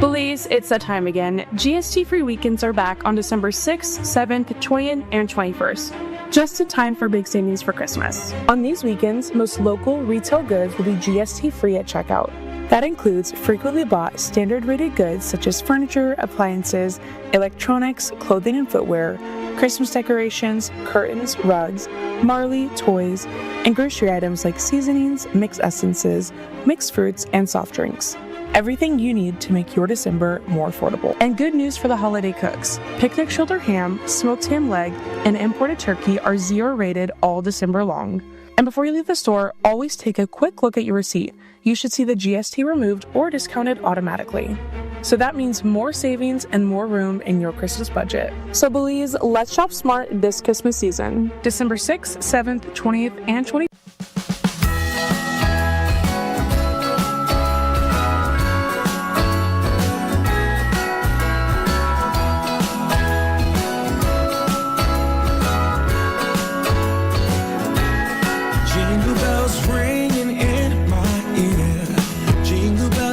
Belize, it's that time again. GST-free weekends are back on December 6th, 7th, 20th, and 21st. Just in time for big savings for Christmas. On these weekends, most local retail goods will be GST-free at checkout. That includes frequently bought standard rated goods such as furniture, appliances, electronics, clothing and footwear, Christmas decorations, curtains, rugs, Marley, toys, and grocery items like seasonings, mixed essences, mixed fruits, and soft drinks. Everything you need to make your December more affordable. And good news for the holiday cooks. Picnic shoulder ham, smoked ham leg, and imported turkey are 0 rated all December long. And before you leave the store, always take a quick look at your receipt. You should see the GST removed or discounted automatically. So that means more savings and more room in your Christmas budget. So Belize, let's shop smart this Christmas season. December 6th, 7th, 20th, and 24th.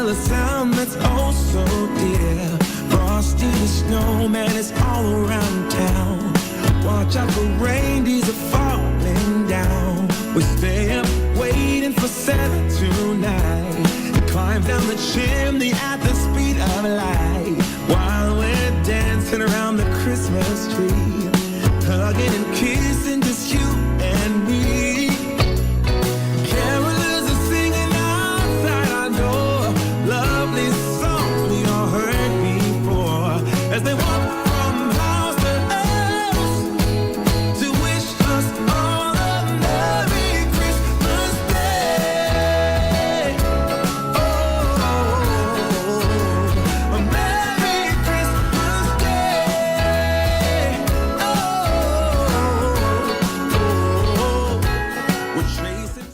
Sound that's oh so dear. shuffle, reindeers are falling down. We stay up waiting for Santa tonight. He climbs down the chimney at the speed of light while we're dancing around the Christmas tree, hugging and kissing just you and me. Carolers are singing outside our door, lovely songs we all heard before, as they walk from house to house to wish us all a Merry Christmas Day. Oh, a Merry Christmas Day. We're chasing.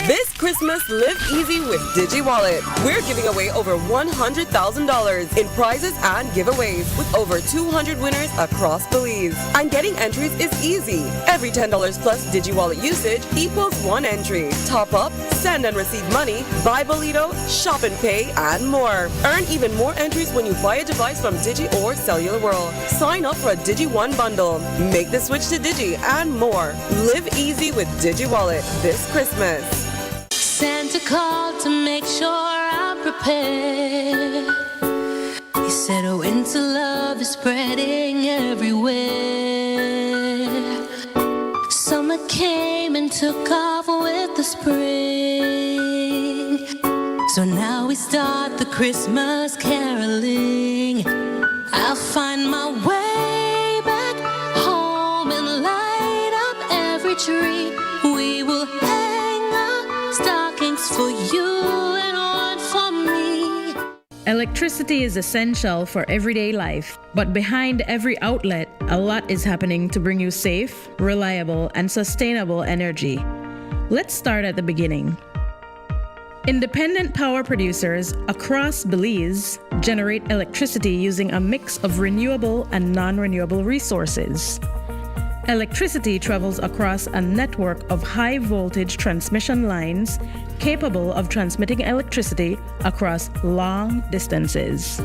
This Christmas, live easy with DigiWallet. We're giving away over $100,000 in prizes and giveaways with over 200 winners across Belize. And getting entries is easy. Every $10 plus DigiWallet usage equals 1 entry. Top up, send and receive money, buy Bolito, shop and pay, and more. Earn even more entries when you buy a device from Digi or Cellular World. Sign up for a Digi One bundle. Make the switch to Digi and more. Live easy with DigiWallet this Christmas. Santa called to make sure I'm prepared. He said, oh, winter love is spreading everywhere. Summer came and took off with the spring. So now we start the Christmas caroling. I'll find my way back home and light up every tree. We will hang up stockings for you and one for me. Electricity is essential for everyday life, but behind every outlet, a lot is happening to bring you safe, reliable, and sustainable energy. Let's start at the beginning. Independent power producers across Belize generate electricity using a mix of renewable and non-renewable resources. Electricity travels across a network of high-voltage transmission lines capable of transmitting electricity across long distances.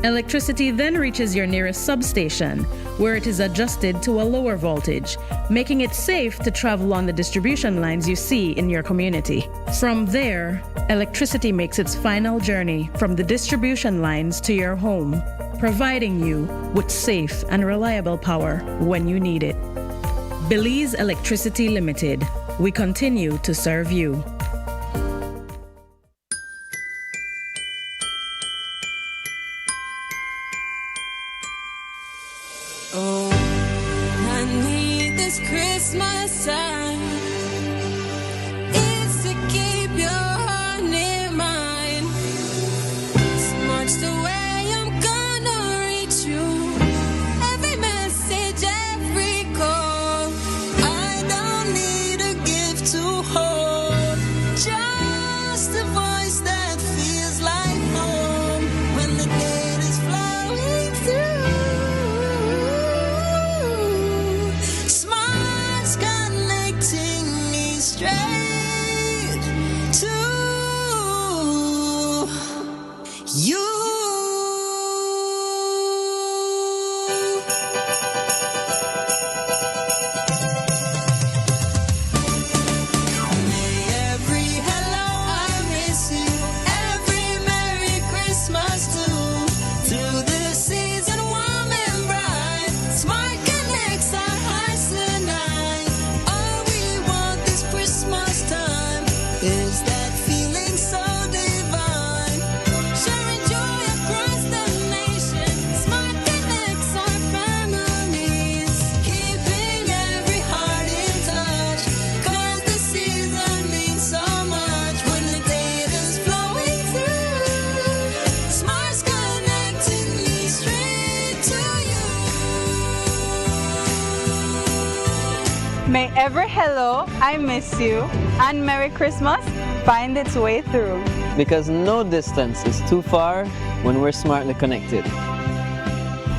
Electricity then reaches your nearest substation, where it is adjusted to a lower voltage, making it safe to travel on the distribution lines you see in your community. From there, electricity makes its final journey from the distribution lines to your home, providing you with safe and reliable power when you need it. Belize Electricity Limited. We continue to serve you. Oh, I need this Christmas time. It's to keep your heart near mine. It's much the way I'm gonna reach you. Every message, every call. I don't need a gift to hold. Just a voice that feels like home when the day is flowing through. Smart's connecting May every hello, I miss you, and Merry Christmas find its way through. Because no distance is too far when we're smartly connected.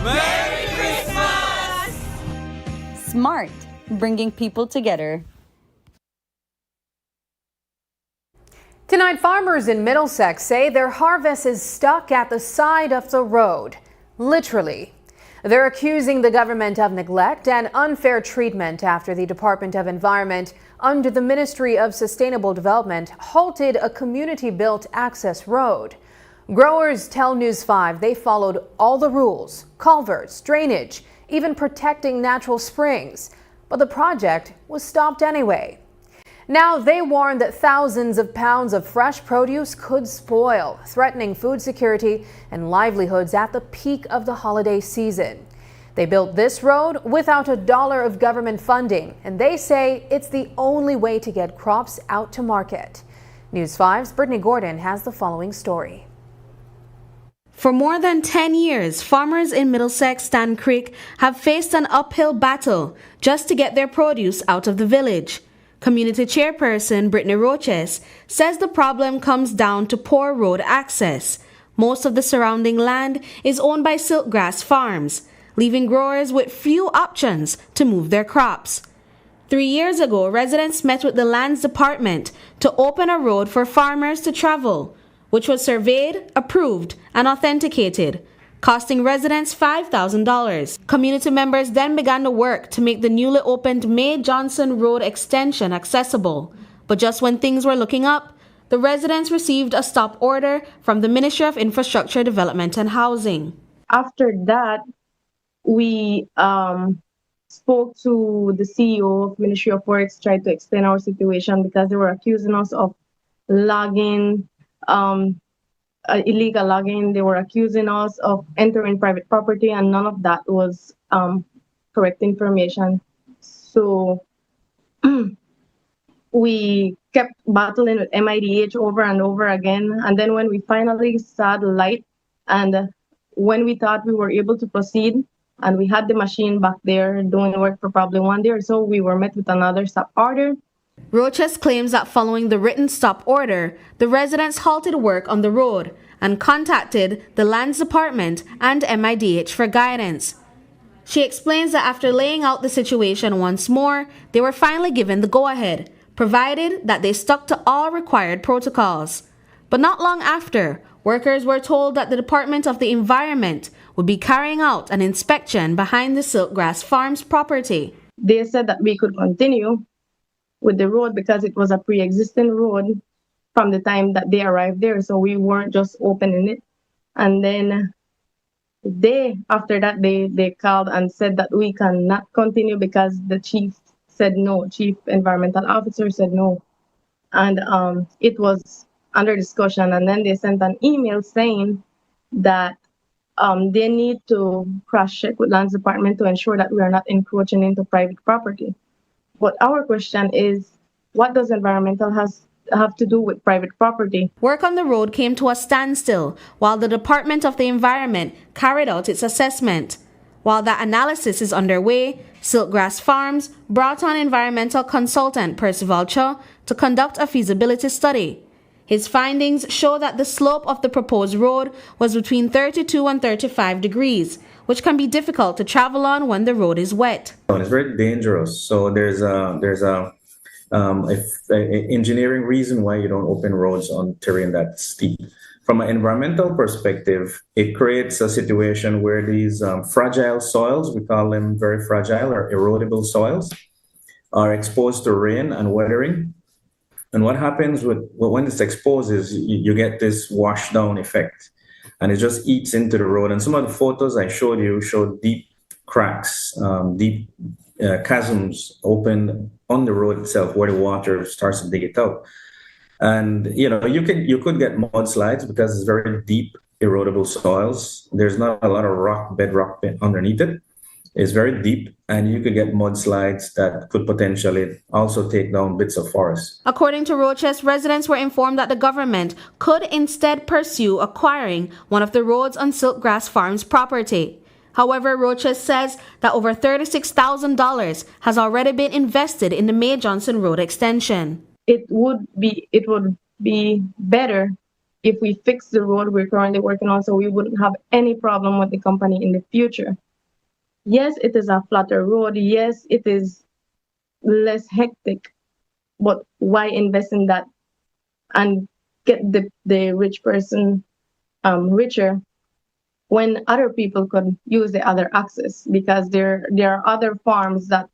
Merry Christmas! Smart, bringing people together. Tonight, farmers in Middlesex say their harvest is stuck at the side of the road. Literally. They're accusing the government of neglect and unfair treatment after the Department of Environment, under the Ministry of Sustainable Development, halted a community-built access road. Growers tell News 5 they followed all the rules, culverts, drainage, even protecting natural springs. But the project was stopped anyway. Now they warn that thousands of pounds of fresh produce could spoil, threatening food security and livelihoods at the peak of the holiday season. They built this road without $1 of government funding, and they say it's the only way to get crops out to market. News 5's Brittany Gordon has the following story. For more than 10 years, farmers in Middlesex Stand Creek have faced an uphill battle just to get their produce out of the village. Community chairperson Brittany Roches says the problem comes down to poor road access. Most of the surrounding land is owned by Silkgrass Farms, leaving growers with few options to move their crops. 3 years ago, residents met with the Lands Department to open a road for farmers to travel, which was surveyed, approved, and authenticated, costing residents $5,000. Community members then began to work to make the newly opened May Johnson Road extension accessible. But just when things were looking up, the residents received a stop order from the Ministry of Infrastructure Development and Housing. After that, we spoke to the CEO of Ministry of Works, tried to explain our situation because they were accusing us of logging, illegal logging. They were accusing us of entering private property, and none of that was correct information. So we kept battling with MIDH over and over again. And then when we finally saw the light, and when we thought we were able to proceed, and we had the machine back there doing work for probably 1 day or so, we were met with another stop order. Roches claims that following the written stop order, the residents halted work on the road and contacted the Lands Department and MIDH for guidance. She explains that after laying out the situation once more, they were finally given the go-ahead, provided that they stuck to all required protocols. But not long after, workers were told that the Department of the Environment would be carrying out an inspection behind the Silkgrass Farms property. They said that we could continue with the road because it was a pre-existing road from the time that they arrived there, so we weren't just opening it. And then after that they called and said that we cannot continue because the chief said no, chief environmental officer said no. And it was under discussion, and then they sent an email saying that they need to cross-check with Lands Department to ensure that we are not encroaching into private property. But our question is, what does environmental have to do with private property? Work on the road came to a standstill while the Department of the Environment carried out its assessment. While that analysis is underway, Silkgrass Farms brought on environmental consultant Percival Cho to conduct a feasibility study. His findings show that the slope of the proposed road was between 32 and 35 degrees, which can be difficult to travel on when the road is wet. It's very dangerous. So there's a engineering reason why you don't open roads on terrain that steep. From an environmental perspective, it creates a situation where these fragile soils, we call them very fragile or erodible soils, are exposed to rain and weathering. And what happens when it's exposed is you get this wash down effect, and it just eats into the road. And some of the photos I showed you showed deep cracks, deep chasms open on the road itself where the water starts to dig it out. And you could get mudslides because it's very deep erodible soils. There's not a lot of bedrock underneath it. It's very deep, and you could get mudslides that could potentially also take down bits of forest. According to Roches, residents were informed that the government could instead pursue acquiring one of the roads on Silkgrass Farms property. However, Roches says that over $36,000 has already been invested in the May Johnson Road extension. It would be better if we fix the road we're currently working on, so we wouldn't have any problem with the company in the future. Yes, it is a flatter road. Yes, it is less hectic, but why invest in that and get the rich person richer when other people could use the other access? Because there are other farms that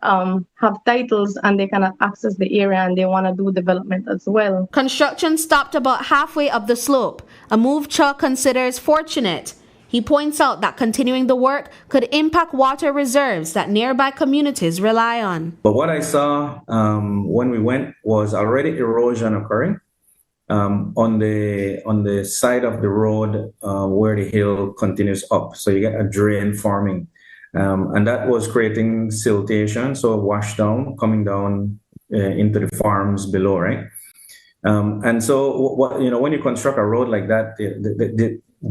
have titles and they cannot access the area and they want to do development as well. Construction stopped about halfway up the slope, a move Chuck considers fortunate. He points out that continuing the work could impact water reserves that nearby communities rely on. But what I saw when we went was already erosion occurring on the side of the road where the hill continues up. So you get a drain forming. And that was creating siltation, so wash down, coming down into the farms below, right? And so, when you construct a road like that,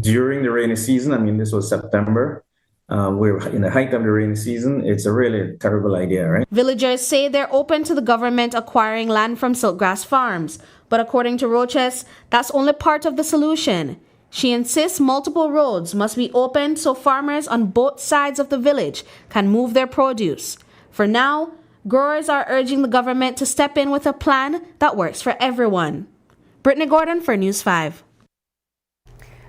during the rainy season, I mean, this was September, we're in the height of the rainy season, it's a really terrible idea, right? Villagers say they're open to the government acquiring land from Siltgrass Farms, but according to Roches, that's only part of the solution. She insists multiple roads must be opened so farmers on both sides of the village can move their produce. For now, growers are urging the government to step in with a plan that works for everyone. Brittany Gordon for News 5.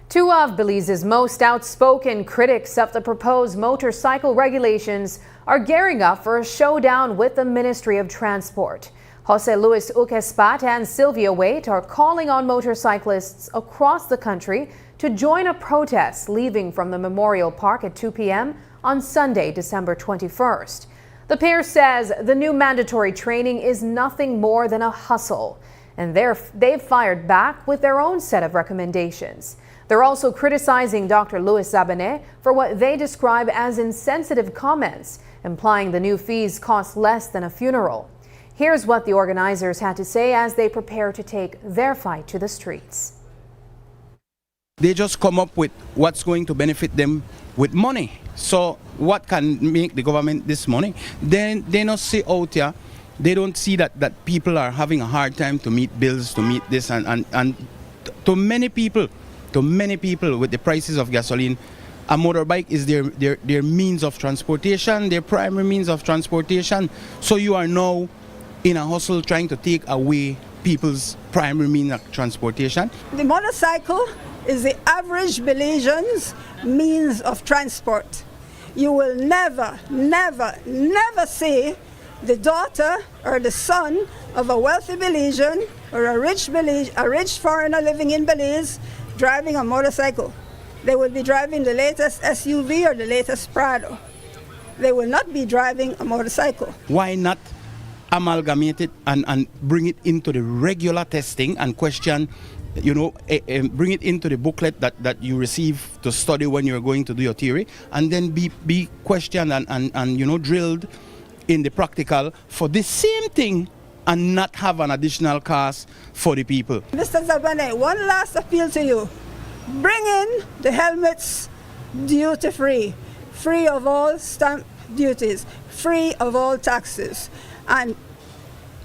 Two of Belize's most outspoken critics of the proposed motorcycle regulations are gearing up for a showdown with the Ministry of Transport. Jose Luis Uquespat and Sylvia Waite are calling on motorcyclists across the country to join a protest leaving from the Memorial Park at 2 p.m. on Sunday, December 21st. The pair says the new mandatory training is nothing more than a hustle, and they've fired back with their own set of recommendations. They're also criticizing Dr. Luis Zabané for what they describe as insensitive comments, implying the new fees cost less than a funeral. Here's what the organizers had to say as they prepare to take their fight to the streets. They just come up with what's going to benefit them with money. So what can make the government this money? Then they not see out here. They don't see that people are having a hard time to meet bills, to meet this, and to many people with the prices of gasoline, a motorbike is their means of transportation, their primary means of transportation. So you are now in a hustle trying to take away people's primary means of transportation. The motorcycle is the average Belizean's means of transport. You will never, never, never see the daughter or the son of a wealthy Belizean or a rich foreigner living in Belize driving a motorcycle. They will be driving the latest SUV or the latest Prado. They will not be driving a motorcycle. Why not amalgamate it and bring it into the regular testing and question, bring it into the booklet that you receive to study when you're going to do your theory, and then be questioned and drilled in the practical for the same thing and not have an additional cost for the people. Mr. Zabané, one last appeal to you. Bring in the helmets duty-free, free of all stamp duties, free of all taxes, and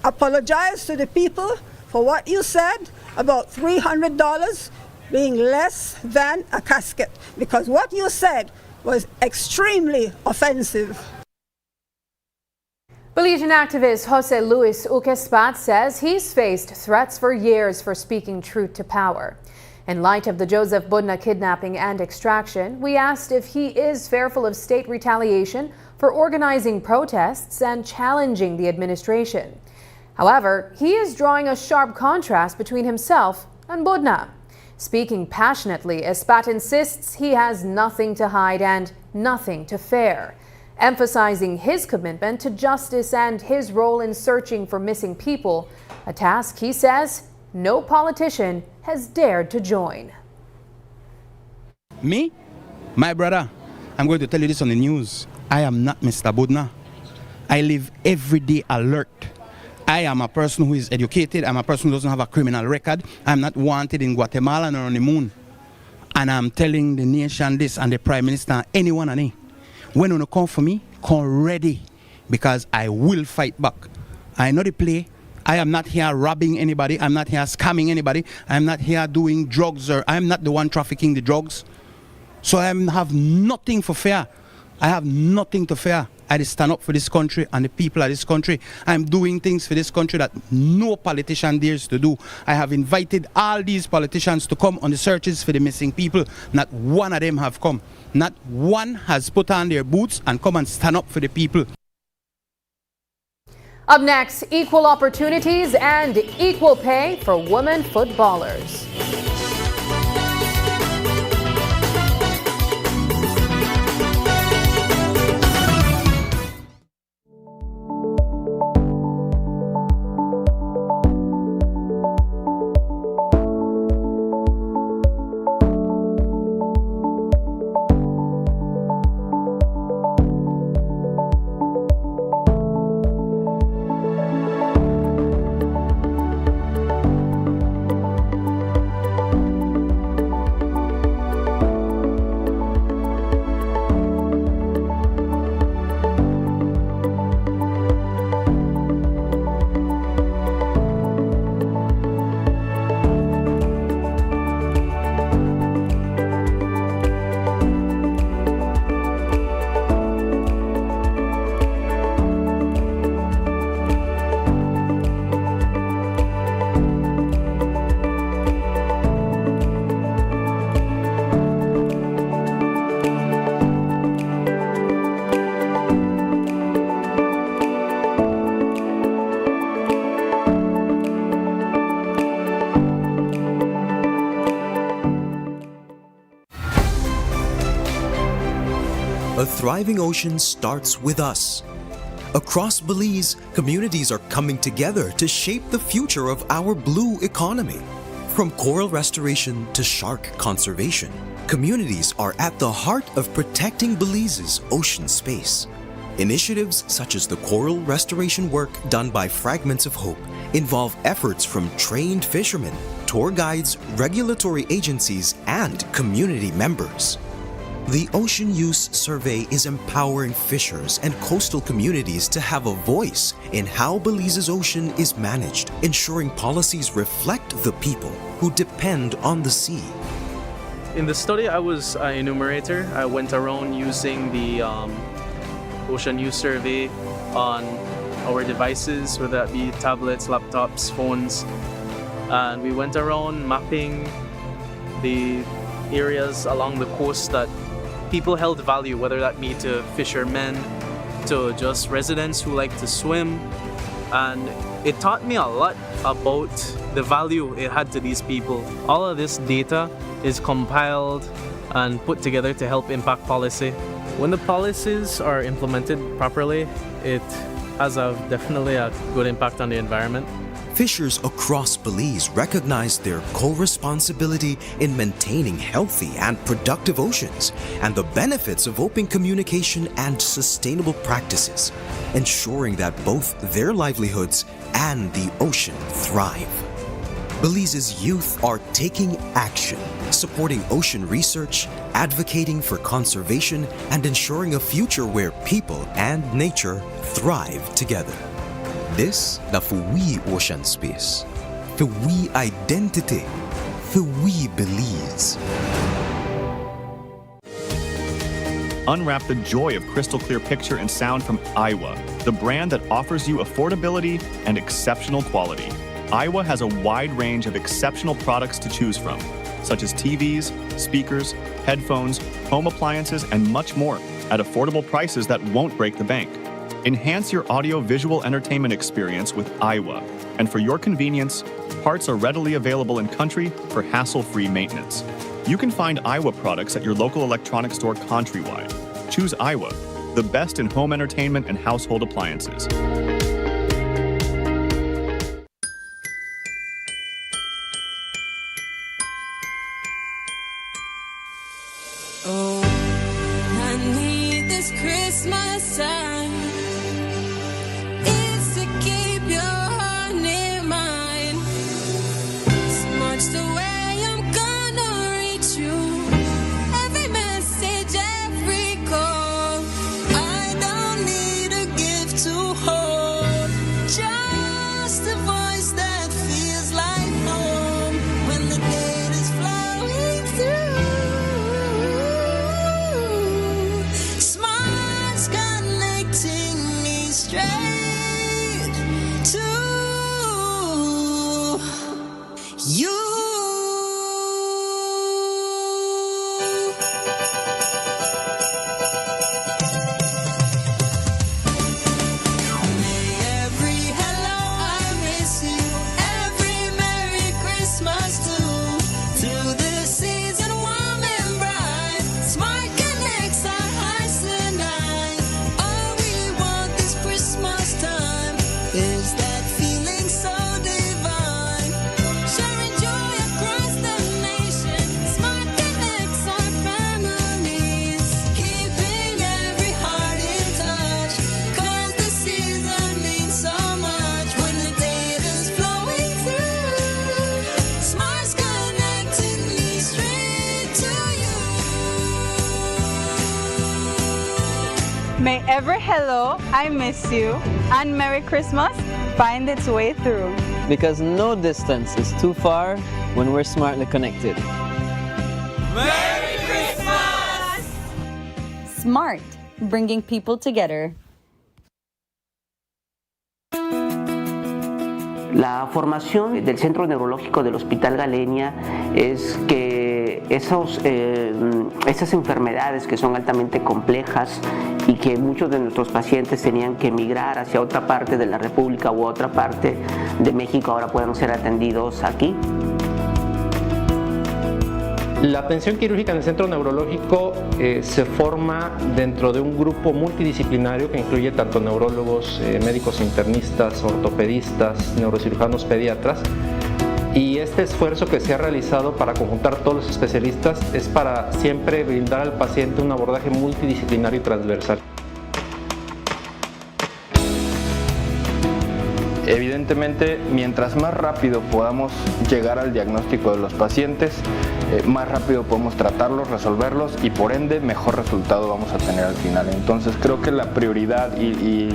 apologize to the people for what you said about $300 being less than a casket, because what you said was extremely offensive. Belizean activist Jose Luis Uquespat says he's faced threats for years for speaking truth to power. In light of the Joseph Budna kidnapping and extraction, we asked if he is fearful of state retaliation for organizing protests and challenging the administration. However, he is drawing a sharp contrast between himself and Budna. Speaking passionately, Espat insists he has nothing to hide and nothing to fear, emphasizing his commitment to justice and his role in searching for missing people, a task he says no politician has dared to join. Me? My brother, I'm going to tell you this on the news. I am not Mr. Budna. I live every day alert. I am a person who is educated. I'm a person who doesn't have a criminal record. I'm not wanted in Guatemala nor on the moon. And I'm telling the nation this and the Prime Minister, anyone and any, when you come for me, come ready, because I will fight back. I know the play. I am not here robbing anybody. I'm not here scamming anybody. I'm not here doing drugs, or I'm not the one trafficking the drugs. So I have nothing for fear. I have nothing to fear. I just stand up for this country and the people of this country. I'm doing things for this country that no politician dares to do. I have invited all these politicians to come on the searches for the missing people. Not one of them have come. Not one has put on their boots and come and stand up for the people. Up next, equal opportunities and equal pay for women footballers. A thriving ocean starts with us. Across Belize, communities are coming together to shape the future of our blue economy. From coral restoration to shark conservation, communities are at the heart of protecting Belize's ocean space. Initiatives such as the coral restoration work done by Fragments of Hope involve efforts from trained fishermen, tour guides, regulatory agencies, and community members. The Ocean Use Survey is empowering fishers and coastal communities to have a voice in how Belize's ocean is managed, ensuring policies reflect the people who depend on the sea. In the study, I was an enumerator. I went around using the Ocean Use Survey on our devices, whether that be tablets, laptops, phones, and we went around mapping the areas along the coast that people held value, whether that be to fishermen, to just residents who like to swim. And it taught me a lot about the value it had to these people. All of this data is compiled and put together to help impact policy. When the policies are implemented properly, it has definitely a good impact on the environment. Fishers across Belize recognize their co-responsibility in maintaining healthy and productive oceans and the benefits of open communication and sustainable practices, ensuring that both their livelihoods and the ocean thrive. Belize's youth are taking action, supporting ocean research, advocating for conservation, and ensuring a future where people and nature thrive together. This na for we ocean space, for we identity, for we Belize. Unwrap the joy of crystal clear picture and sound from Aiwa, the brand that offers you affordability and exceptional quality. Aiwa has a wide range of exceptional products to choose from, such as TVs, speakers, headphones, home appliances, and much more at affordable prices that won't break the bank. Enhance your audio-visual entertainment experience with Aiwa, and for your convenience, parts are readily available in country for hassle-free maintenance. You can find Aiwa products at your local electronics store countrywide. Choose Aiwa, the best in home entertainment and household appliances. Oh, I need this Christmas time. It's to keep your heart near mine. It's much the way I'm gonna reach you. May every hello, I miss you, and Merry Christmas find its way through. Because no distance is too far when we're smartly connected. Merry Christmas! Smart, bringing people together. La formación del Centro Neurológico del Hospital Galenia es que esas enfermedades que son altamente complejas y que muchos de nuestros pacientes tenían que emigrar hacia otra parte de la República u otra parte de México ahora puedan ser atendidos aquí. La atención quirúrgica en el centro neurológico se forma dentro de un grupo multidisciplinario que incluye tanto neurólogos, médicos internistas, ortopedistas, neurocirujanos, pediatras. Y este esfuerzo que se ha realizado para conjuntar todos los especialistas es para siempre brindar al paciente un abordaje multidisciplinario y transversal. Evidentemente, mientras más rápido podamos llegar al diagnóstico de los pacientes, más rápido podemos tratarlos, resolverlos y por ende mejor resultado vamos a tener al final. Entonces creo que la prioridad y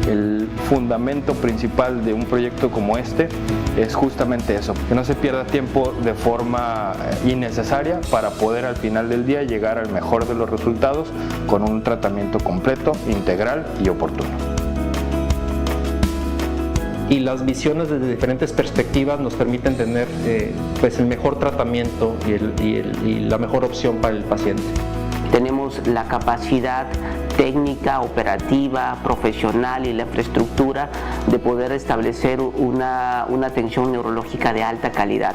el fundamento principal de un proyecto como este es justamente eso, que no se pierda tiempo de forma innecesaria para poder al final del día llegar al mejor de los resultados con un tratamiento completo, integral y oportuno. Y las visiones desde diferentes perspectivas nos permiten tener pues el mejor tratamiento y la mejor opción para el paciente. Tenemos la capacidad técnica, operativa, profesional y la infraestructura de poder establecer una atención neurológica de alta calidad.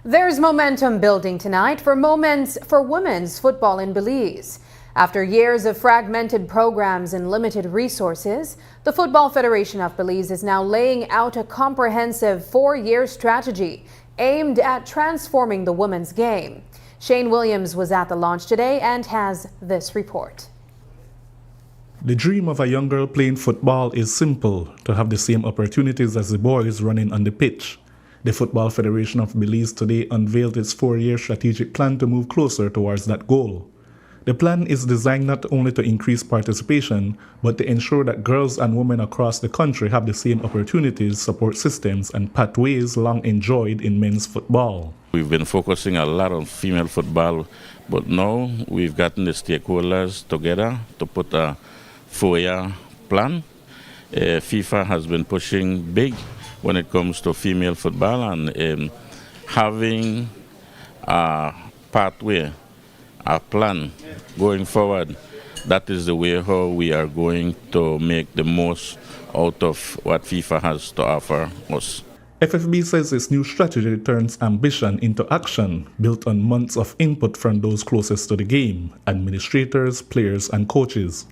There's momentum building tonight for women's football in Belize. After years of fragmented programs and limited resources, the Football Federation of Belize is now laying out a comprehensive 4-year strategy aimed at transforming the women's game. Shane Williams was at the launch today and has this report. The dream of a young girl playing football is simple: to have the same opportunities as the boys running on the pitch. The Football Federation of Belize today unveiled its 4-year strategic plan to move closer towards that goal. The plan is designed not only to increase participation, but to ensure that girls and women across the country have the same opportunities, support systems, and pathways long enjoyed in men's football. We've been focusing a lot on female football, but now we've gotten the stakeholders together to put a 4-year plan. FIFA has been pushing big when it comes to female football, and having a pathway, a plan going forward, that is the way how we are going to make the most out of what FIFA has to offer us. FFB says its new strategy turns ambition into action, built on months of input from those closest to the game, administrators, players, and coaches.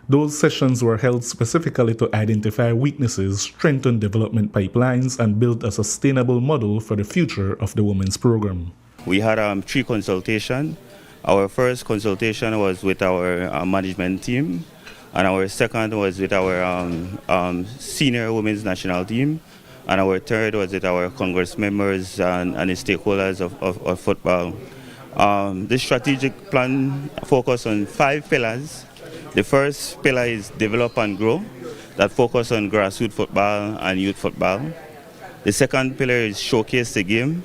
Those sessions were held specifically to identify weaknesses, strengthen development pipelines, and build a sustainable model for the future of the women's program. We had 3 consultations. Our first consultation was with our management team, and our second was with our senior women's national team, and our third was with our Congress members and the stakeholders of football. This strategic plan focused on 5 pillars. The first pillar is develop and grow, that focus on grassroots football and youth football. The second pillar is showcase the game,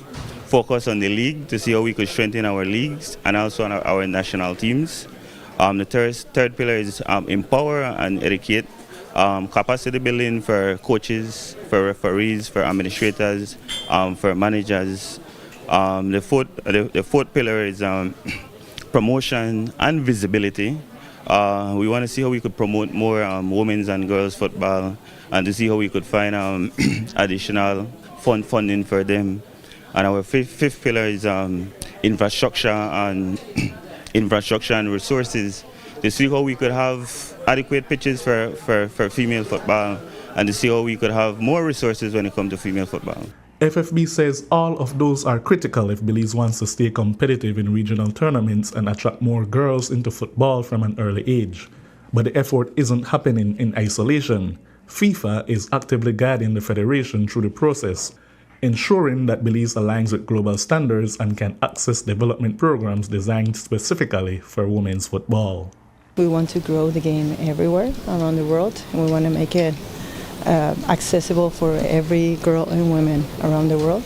focus on the league to see how we could strengthen our leagues and also on our national teams. The third pillar is empower and educate, capacity building for coaches, for referees, for administrators, for managers. The fourth pillar is promotion and visibility. We want to see how we could promote more women's and girls football, and to see how we could find additional funding for them. And our fifth pillar is infrastructure and resources, to see how we could have adequate pitches for female football, and to see how we could have more resources when it comes to female football. FFB says all of those are critical if Belize wants to stay competitive in regional tournaments and attract more girls into football from an early age. But the effort isn't happening in isolation. FIFA is actively guiding the federation through the process, ensuring that Belize aligns with global standards and can access development programs designed specifically for women's football. We want to grow the game everywhere around the world, and we want to make it accessible for every girl and woman around the world.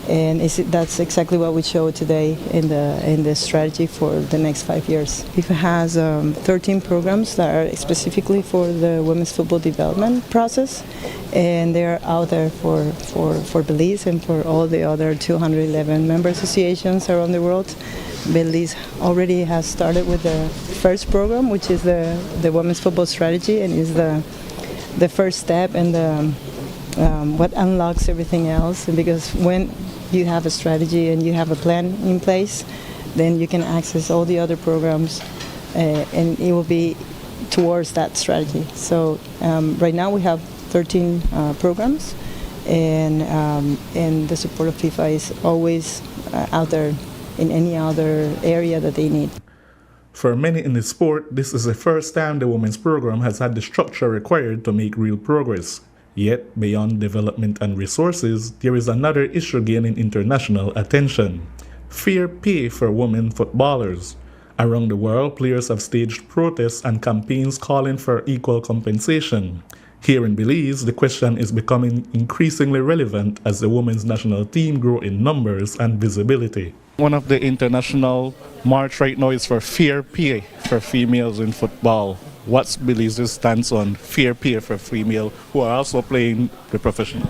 And that's exactly what we showed today in the strategy for the next 5 years. FIFA has 13 programs that are specifically for the women's football development process, and they're out there for Belize and for all the other 211 member associations around the world. Belize already has started with the first program, which is the women's football strategy, and is the first step and what unlocks everything else. Because when you have a strategy and you have a plan in place, then you can access all the other programs, and it will be towards that strategy. So right now we have 13 programs, and the support of FIFA is always out there in any other area that they need. For many in the sport, this is the first time the women's program has had the structure required to make real progress. Yet, beyond development and resources, there is another issue gaining international attention: fair pay for women footballers. Around the world, players have staged protests and campaigns calling for equal compensation. Here in Belize, the question is becoming increasingly relevant as the women's national team grow in numbers and visibility. One of the international march right now is for fair pay for females in football. What's Belize's stance on fair pay for females who are also playing the professional?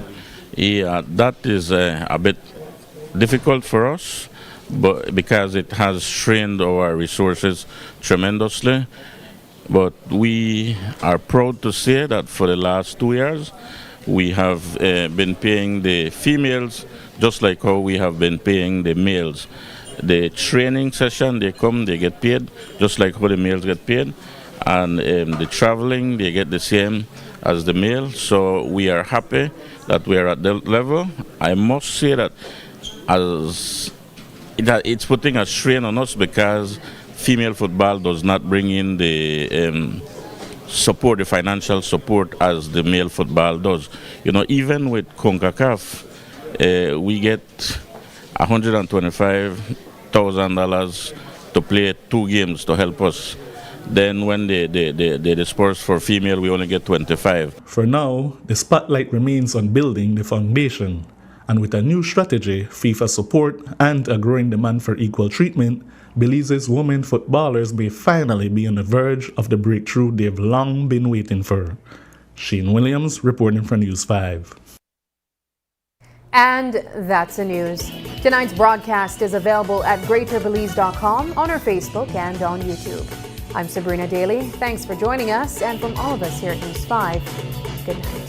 Yeah, that is a bit difficult for us, but because it has strained our resources tremendously. But we are proud to say that for the last 2 years, we have been paying the females just like how we have been paying the males. The training session, they come, they get paid just like how the males get paid. And the traveling, they get the same as the male. So we are happy that we are at that level. I must say that it's putting a strain on us because female football does not bring in the support, the financial support as the male football does. You know, even with CONCACAF, we get $125,000 to play 2 games to help us. Then when they disperse for female, we only get 25. For now, the spotlight remains on building the foundation. And with a new strategy, FIFA support, and a growing demand for equal treatment, Belize's women footballers may finally be on the verge of the breakthrough they've long been waiting for. Shane Williams reporting for News 5. And that's the news. Tonight's broadcast is available at greaterbelize.com, on our Facebook, and on YouTube. I'm Sabrina Daly. Thanks for joining us, and from all of us here at News 5, good night.